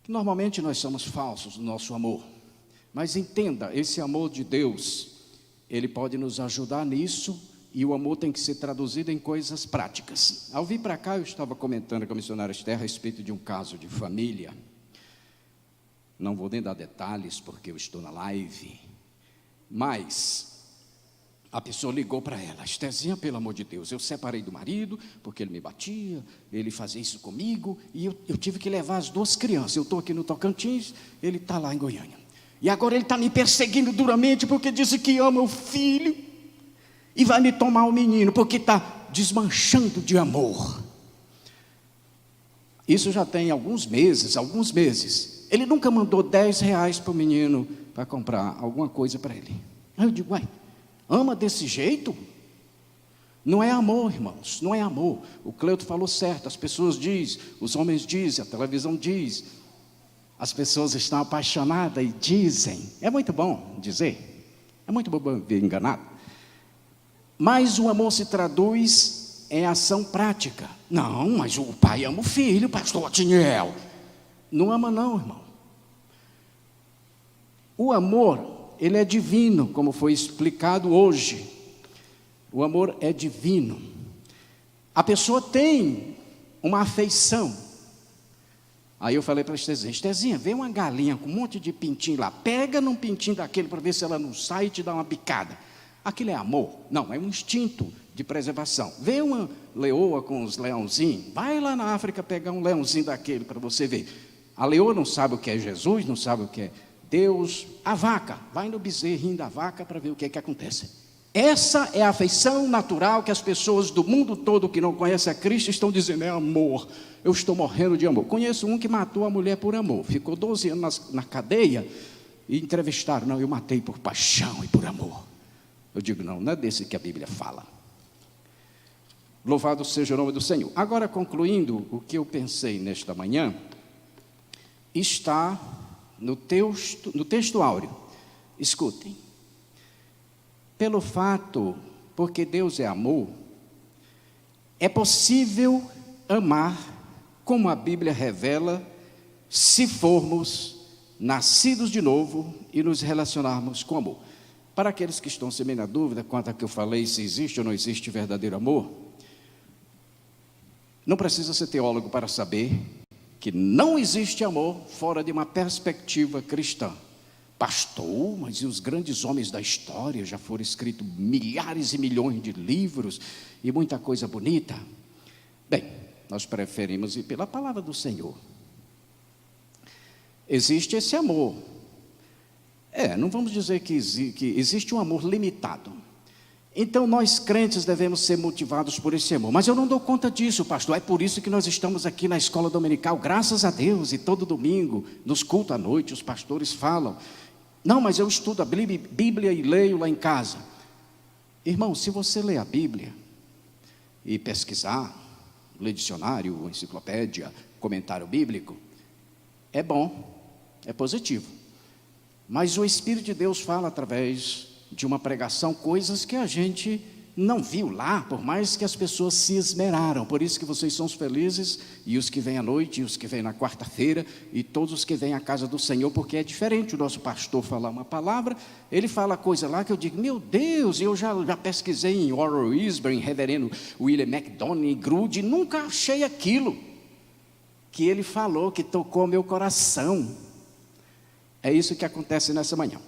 que normalmente nós somos falsos no nosso amor. Mas entenda, esse amor de Deus, ele pode nos ajudar nisso, e o amor tem que ser traduzido em coisas práticas. Ao vir para cá, eu estava comentando com a missionária Esther a respeito de um caso de família. Não vou nem dar detalhes, porque eu estou na live. Mas a pessoa ligou para ela, Estherzinha, pelo amor de Deus, eu separei do marido, porque ele me batia, ele fazia isso comigo, e eu tive que levar as 2 crianças. Eu estou aqui no Tocantins, ele está lá em Goiânia. E agora ele está me perseguindo duramente, porque disse que ama o filho, e vai me tomar o menino, porque está desmanchando de amor. Isso já tem alguns meses. Ele nunca mandou R$10 para o menino para comprar alguma coisa para ele. Aí eu digo, uai, ama desse jeito? Não é amor, irmãos, não é amor. O Cleuto falou certo, as pessoas dizem, os homens dizem, a televisão diz, as pessoas estão apaixonadas e dizem. É muito bom dizer, é muito bom ver enganado. Mas o amor se traduz em ação prática. Não, mas o pai ama o filho, pastor Otiniel. Não ama não, irmão. O amor, ele é divino, como foi explicado hoje. O amor é divino. A pessoa tem uma afeição. Aí eu falei para a Estezinha, vê uma galinha com um monte de pintinho lá, pega num pintinho daquele para ver se ela não sai e te dá uma bicada. Aquilo é amor? Não, é um instinto de preservação. Vê uma leoa com os leãozinhos, vai lá na África pegar um leãozinho daquele para você ver. A leoa não sabe o que é Jesus, não sabe o que é Deus. A vaca, vai no bezerrinho da vaca para ver o que é que acontece. Essa é a afeição natural que as pessoas do mundo todo que não conhecem a Cristo estão dizendo, é amor, eu estou morrendo de amor. Conheço um que matou a mulher por amor, ficou 12 anos na cadeia e entrevistaram, não, eu matei por paixão e por amor. Eu digo, não é desse que a Bíblia fala. Louvado seja o nome do Senhor. Agora, concluindo, o que eu pensei nesta manhã, está no texto áureo. Escutem. Pelo fato, porque Deus é amor, é possível amar, como a Bíblia revela, se formos nascidos de novo e nos relacionarmos com amor. Para aqueles que estão sem na dúvida quanto a que eu falei, se existe ou não existe verdadeiro amor, não precisa ser teólogo para saber que não existe amor fora de uma perspectiva cristã. Pastor, mas e os grandes homens da história? Já foram escritos milhares e milhões de livros e muita coisa bonita. Bem, nós preferimos ir pela palavra do Senhor. Existe esse amor. Não vamos dizer que existe um amor limitado. Então nós crentes devemos ser motivados por esse amor. Mas eu não dou conta disso, pastor. É por isso que nós estamos aqui na escola dominical, graças a Deus, e todo domingo, nos cultos à noite, os pastores falam. Não, mas eu estudo a Bíblia e leio lá em casa. Irmão, se você ler a Bíblia e pesquisar, ler dicionário, enciclopédia, comentário bíblico, é bom, é positivo. Mas o Espírito de Deus fala através de uma pregação coisas que a gente não viu lá, por mais que as pessoas se esmeraram. Por isso que vocês são os felizes, e os que vêm à noite, e os que vêm na quarta-feira, e todos os que vêm à casa do Senhor, porque é diferente o nosso pastor falar uma palavra, ele fala coisa lá que eu digo, meu Deus, eu já pesquisei em Oral Roberts, em reverendo William MacDonald, Grude, nunca achei aquilo que ele falou, que tocou meu coração. É isso que acontece nessa manhã.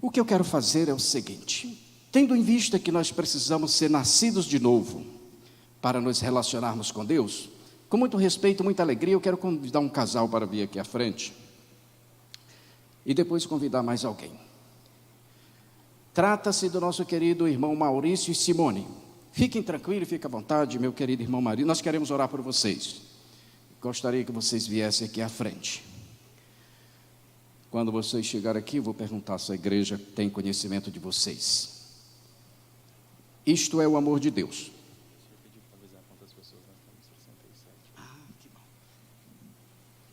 O que eu quero fazer é o seguinte, tendo em vista que nós precisamos ser nascidos de novo para nos relacionarmos com Deus, com muito respeito, muita alegria, eu quero convidar um casal para vir aqui à frente e depois convidar mais alguém. Trata-se do nosso querido irmão Maurício e Simone. Fiquem tranquilos, fiquem à vontade, meu querido irmão Maria, nós queremos orar por vocês. Gostaria que vocês viessem aqui à frente. Quando vocês chegarem aqui, eu vou perguntar se a igreja tem conhecimento de vocês. Isto é o amor de Deus. Que bom.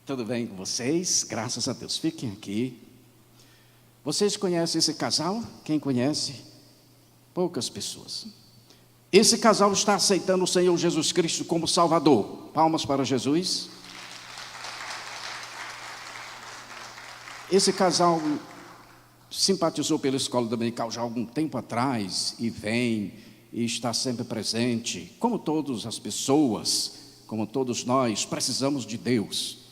Tudo bem com vocês? Graças a Deus. Fiquem aqui. Vocês conhecem esse casal? Quem conhece? Poucas pessoas. Esse casal está aceitando o Senhor Jesus Cristo como Salvador. Palmas para Jesus. Esse casal simpatizou pela escola dominical já há algum tempo atrás e vem e está sempre presente. Como todas as pessoas, como todos nós, precisamos de Deus.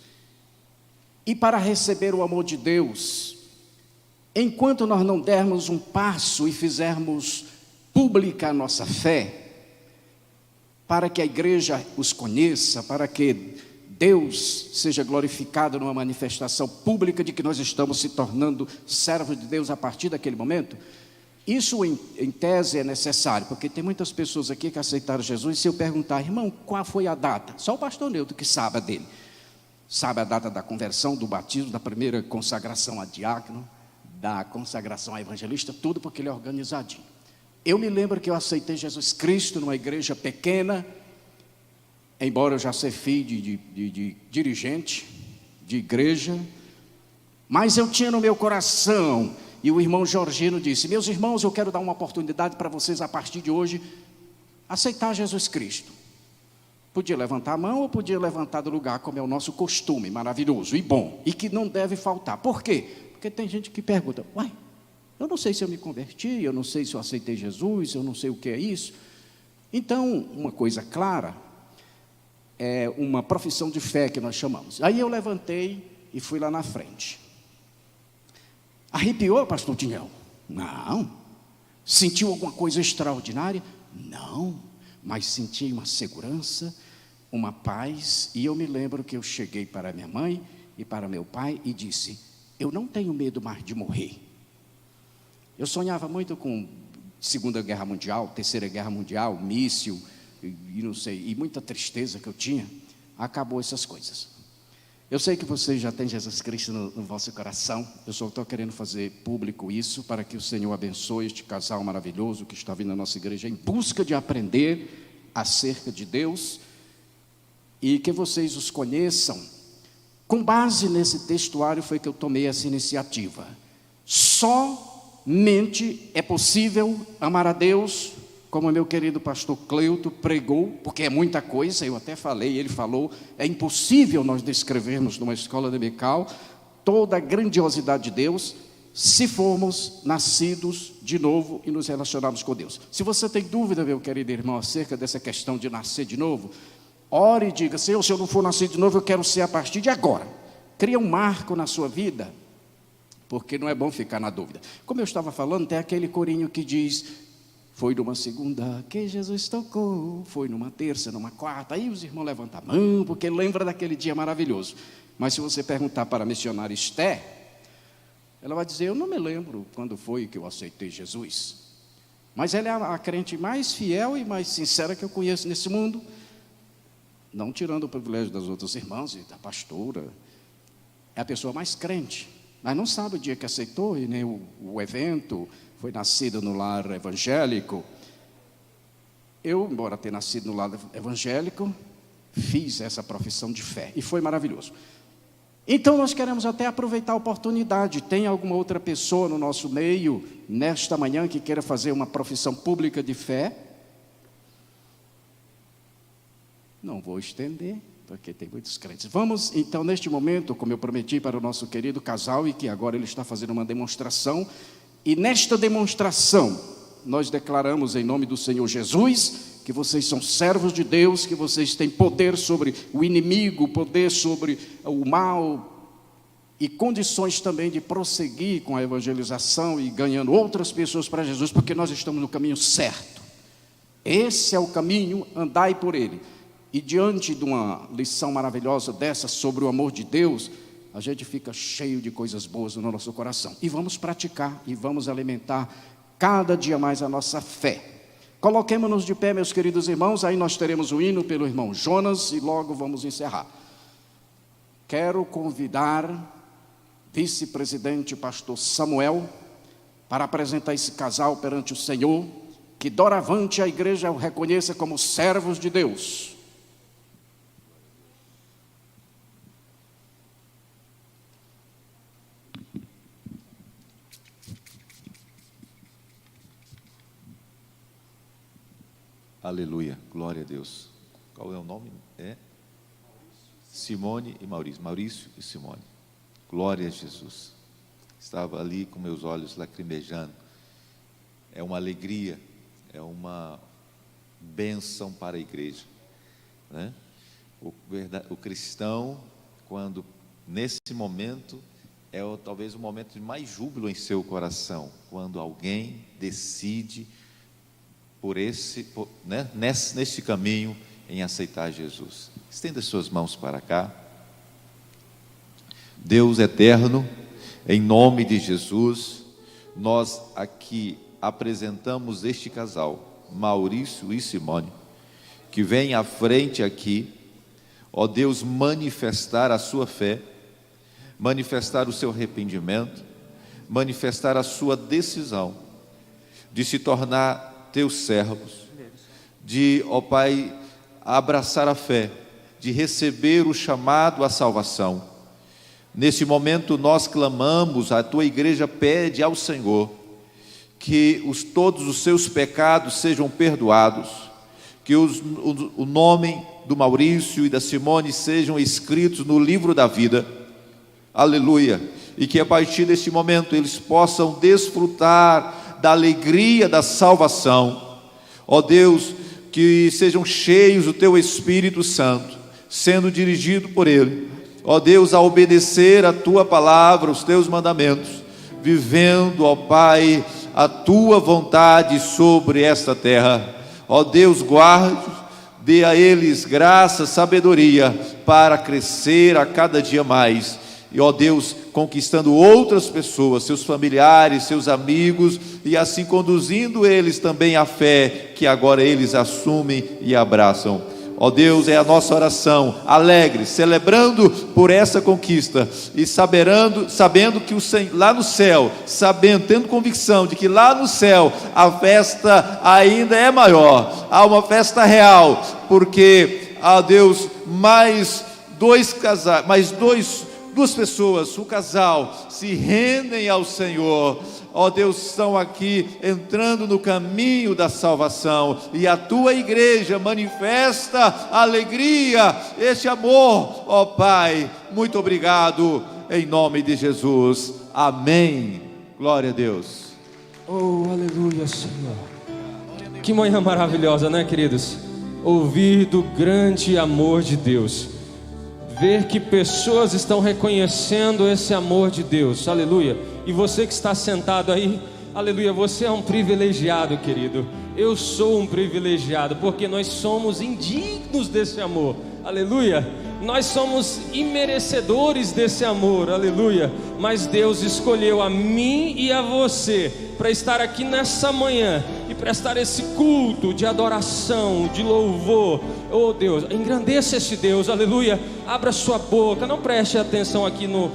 E para receber o amor de Deus, enquanto nós não dermos um passo e fizermos pública a nossa fé, para que a igreja os conheça, para que Deus seja glorificado numa manifestação pública de que nós estamos se tornando servos de Deus a partir daquele momento, isso em tese é necessário, porque tem muitas pessoas aqui que aceitaram Jesus, e se eu perguntar, irmão, qual foi a data? Só o pastor Neuto que sabe dele. Sabe a data da conversão, do batismo, da primeira consagração a diácono, da consagração a evangelista, tudo porque ele é organizadinho. Eu me lembro que eu aceitei Jesus Cristo numa igreja pequena, embora eu já seja filho de dirigente de igreja, mas eu tinha no meu coração, e o irmão Jorgino disse: meus irmãos, eu quero dar uma oportunidade para vocês a partir de hoje, aceitar Jesus Cristo. Podia levantar a mão ou podia levantar do lugar, como é o nosso costume, maravilhoso e bom, e que não deve faltar. Por quê? Porque tem gente que pergunta: uai, eu não sei se eu me converti, eu não sei se eu aceitei Jesus, eu não sei o que é isso. Então, uma coisa clara, é uma profissão de fé que nós chamamos. Aí eu levantei e fui lá na frente. Arrepiou, pastor Tiniel? Não. Sentiu alguma coisa extraordinária? Não. Mas senti uma segurança, uma paz, e eu me lembro que eu cheguei para minha mãe e para meu pai e disse: eu não tenho medo mais de morrer. Eu sonhava muito com Segunda Guerra Mundial, Terceira Guerra Mundial, míssil, e não sei, e muita tristeza que eu tinha. Acabou essas coisas. Eu sei que vocês já têm Jesus Cristo no vosso coração. Eu só estou querendo fazer público isso, para que o Senhor abençoe este casal maravilhoso que está vindo na nossa igreja em busca de aprender acerca de Deus, e que vocês os conheçam. Com base nesse textuário foi que eu tomei essa iniciativa. Somente é possível amar a Deus, como meu querido pastor Cleuto pregou, porque é muita coisa, eu até falei, ele falou, é impossível nós descrevermos numa escola dominical toda a grandiosidade de Deus, se formos nascidos de novo e nos relacionarmos com Deus. Se você tem dúvida, meu querido irmão, acerca dessa questão de nascer de novo, ore e diga: Senhor, se eu não for nascido de novo, eu quero ser a partir de agora. Cria um marco na sua vida, porque não é bom ficar na dúvida. Como eu estava falando, tem aquele corinho que diz: foi numa segunda que Jesus tocou, foi numa terça, numa quarta. Aí os irmãos levantam a mão, porque lembra daquele dia maravilhoso. Mas se você perguntar para a missionária Esther, ela vai dizer: eu não me lembro quando foi que eu aceitei Jesus. Mas ela é a crente mais fiel e mais sincera que eu conheço nesse mundo, não tirando o privilégio das outras irmãs e da pastora. É a pessoa mais crente, mas não sabe o dia que aceitou, e nem o evento. Foi nascido no lar evangélico. Eu, embora tenha nascido no lar evangélico, fiz essa profissão de fé, e foi maravilhoso. Então nós queremos até aproveitar a oportunidade. Tem alguma outra pessoa no nosso meio, nesta manhã, que queira fazer uma profissão pública de fé? Não vou estender, porque tem muitos crentes. Vamos, então, neste momento, como eu prometi para o nosso querido casal, e que agora ele está fazendo uma demonstração, e nesta demonstração, nós declaramos em nome do Senhor Jesus, que vocês são servos de Deus, que vocês têm poder sobre o inimigo, poder sobre o mal, e condições também de prosseguir com a evangelização e ganhando outras pessoas para Jesus, porque nós estamos no caminho certo. Esse é o caminho, andai por ele. E diante de uma lição maravilhosa dessa sobre o amor de Deus, a gente fica cheio de coisas boas no nosso coração. E vamos praticar e vamos alimentar cada dia mais a nossa fé. Coloquemo-nos de pé, meus queridos irmãos. Aí nós teremos o hino pelo irmão Jonas e logo vamos encerrar. Quero convidar vice-presidente pastor Samuel para apresentar esse casal perante o Senhor, que doravante a igreja o reconheça como servos de Deus. Aleluia, glória a Deus. Qual é o nome? É Simone e Maurício. Maurício e Simone. Glória a Jesus. Estava ali com meus olhos lacrimejando. É uma alegria, é uma bênção para a igreja, né? O cristão, quando nesse momento, talvez o momento de mais júbilo em seu coração, quando alguém decide neste caminho em aceitar Jesus. Estenda suas mãos para cá. Deus eterno, em nome de Jesus, nós aqui apresentamos este casal, Maurício e Simone, que vem à frente aqui, ó Deus, manifestar a sua fé, manifestar o seu arrependimento, manifestar a sua decisão de se tornar teus servos, de, ó Pai, abraçar a fé, de receber o chamado à salvação. Nesse momento nós clamamos, a tua igreja pede ao Senhor que todos os seus pecados sejam perdoados, que o nome do Maurício e da Simone sejam escritos no livro da vida, aleluia, e que a partir deste momento eles possam desfrutar da alegria da salvação, ó Deus, que sejam cheios do teu Espírito Santo, sendo dirigido por ele, ó Deus, a obedecer a tua palavra, os teus mandamentos, vivendo, ó Pai, a tua vontade sobre esta terra. Ó Deus, guarde, dê a eles graça, sabedoria para crescer a cada dia mais. E ó Deus, conquistando outras pessoas, seus familiares, seus amigos, e assim conduzindo eles também à fé que agora eles assumem e abraçam. Ó Deus, é a nossa oração, alegre, celebrando por essa conquista e sabendo que lá no céu, tendo convicção de que lá no céu a festa ainda é maior, há uma festa real, porque, ó Deus, duas pessoas, um casal, se rendem ao Senhor. Ó Deus, estão aqui entrando no caminho da salvação, e a tua igreja manifesta a alegria, este amor, ó Pai, muito obrigado, em nome de Jesus, amém, glória a Deus. Oh, aleluia, Senhor. Que manhã maravilhosa, né, queridos? Ouvir do grande amor de Deus, ver que pessoas estão reconhecendo esse amor de Deus, aleluia. E você que está sentado aí, aleluia, você é um privilegiado, querido. Eu sou um privilegiado, porque nós somos indignos desse amor, aleluia. Nós somos imerecedores desse amor, aleluia. Mas Deus escolheu a mim e a você para estar aqui nessa manhã e prestar esse culto de adoração, de louvor. Oh Deus, engrandeça esse Deus, aleluia. Abra sua boca, não preste atenção aqui no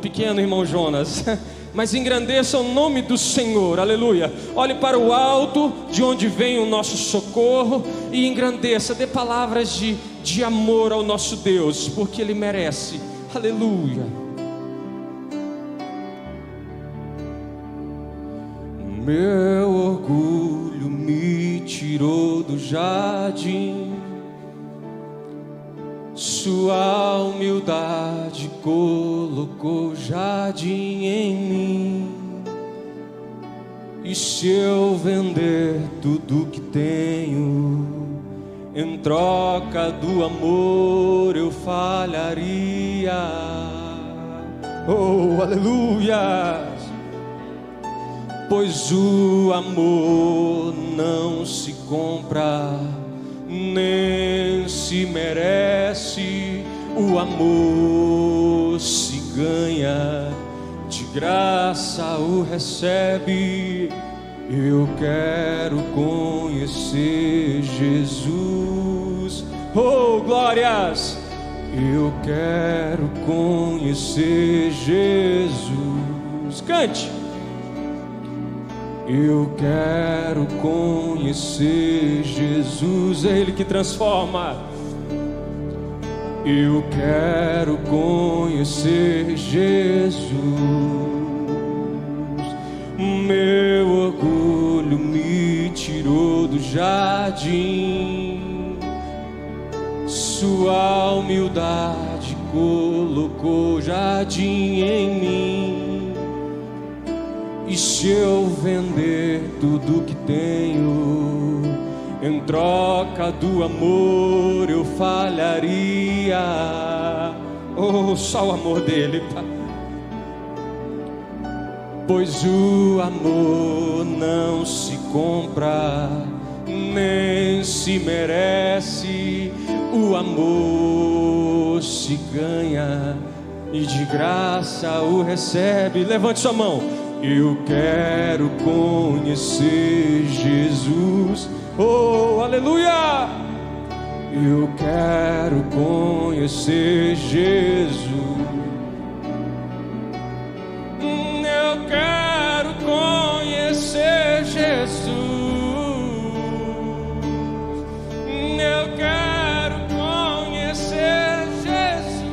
pequeno irmão Jonas, mas engrandeça o nome do Senhor, aleluia. Olhe para o alto, de onde vem o nosso socorro, e engrandeça, dê palavras de amor ao nosso Deus, porque Ele merece, aleluia. Meu orgulho me tirou do jardim, sua humildade colocou jardim em mim. E se eu vender tudo que tenho, em troca do amor eu falharia. Oh, aleluia! Pois o amor não se compra, nem se merece. O amor se ganha, de graça o recebe. Eu quero conhecer Jesus. Oh, glórias! Eu quero conhecer Jesus. Cante! Eu quero conhecer Jesus, é Ele que transforma. Eu quero conhecer Jesus. Meu orgulho me tirou do jardim, sua humildade colocou jardim em mim. E se eu vender tudo que tenho, em troca do amor eu falharia. Oh, só o amor dele, Pai. Pois o amor não se compra, nem se merece. O amor se ganha e de graça o recebe. Levante sua mão. Eu quero conhecer Jesus. Oh, aleluia! Eu quero conhecer Jesus. Eu quero conhecer Jesus. Eu quero conhecer Jesus.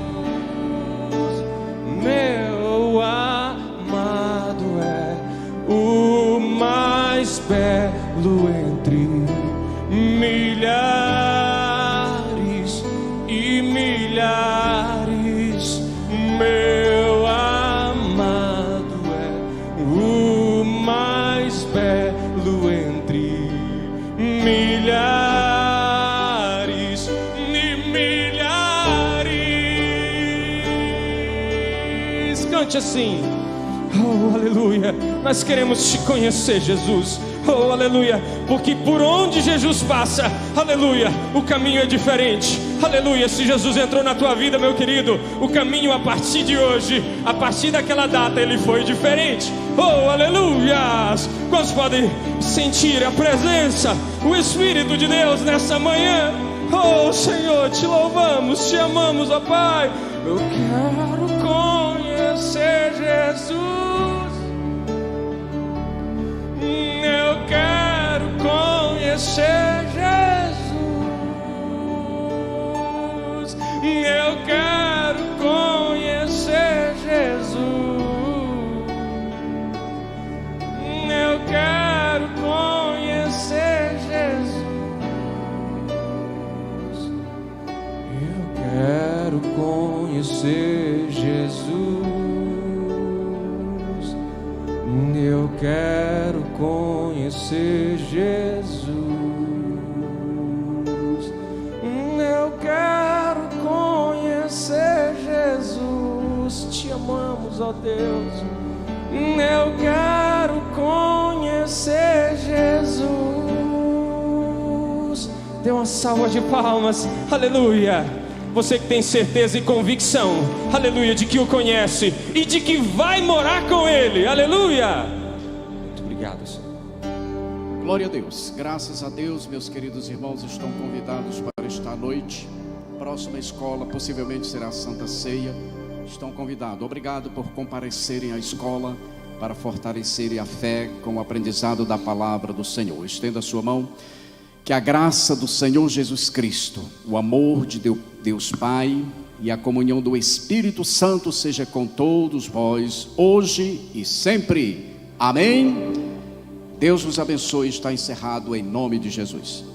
Meu amado é o mais belo entre milhares e milhares. Meu amado é o mais belo entre milhares e milhares. Cante assim. Oh, aleluia. Nós queremos te conhecer, Jesus. Oh, aleluia. Porque por onde Jesus passa, aleluia, o caminho é diferente. Aleluia. Se Jesus entrou na tua vida, meu querido, o caminho a partir de hoje, a partir daquela data, ele foi diferente. Oh, aleluia. Quantos podem sentir a presença, o Espírito de Deus nessa manhã? Oh, Senhor, te louvamos, te amamos, ó Pai. Eu quero conhecer Jesus. Eu quero conhecer Jesus. Eu quero conhecer Jesus. Eu quero conhecer Jesus. Eu quero conhecer Jesus. Eu quero conhecer Jesus. Eu quero conhecer Jesus. Te amamos, ó Deus. Eu quero conhecer Jesus. Dê uma salva de palmas. Aleluia. Você que tem certeza e convicção, aleluia, de que o conhece e de que vai morar com Ele, aleluia. Muito obrigado, Senhor. Glória a Deus. Graças a Deus, meus queridos irmãos estão convidados para esta noite. Próxima escola possivelmente será a Santa Ceia. Estão convidados. Obrigado por comparecerem à escola para fortalecerem a fé com o aprendizado da palavra do Senhor. Estenda a sua mão. Que a graça do Senhor Jesus Cristo, o amor de Deus Pai e a comunhão do Espírito Santo seja com todos vós, hoje e sempre. Amém. Deus vos abençoe. Está encerrado em nome de Jesus.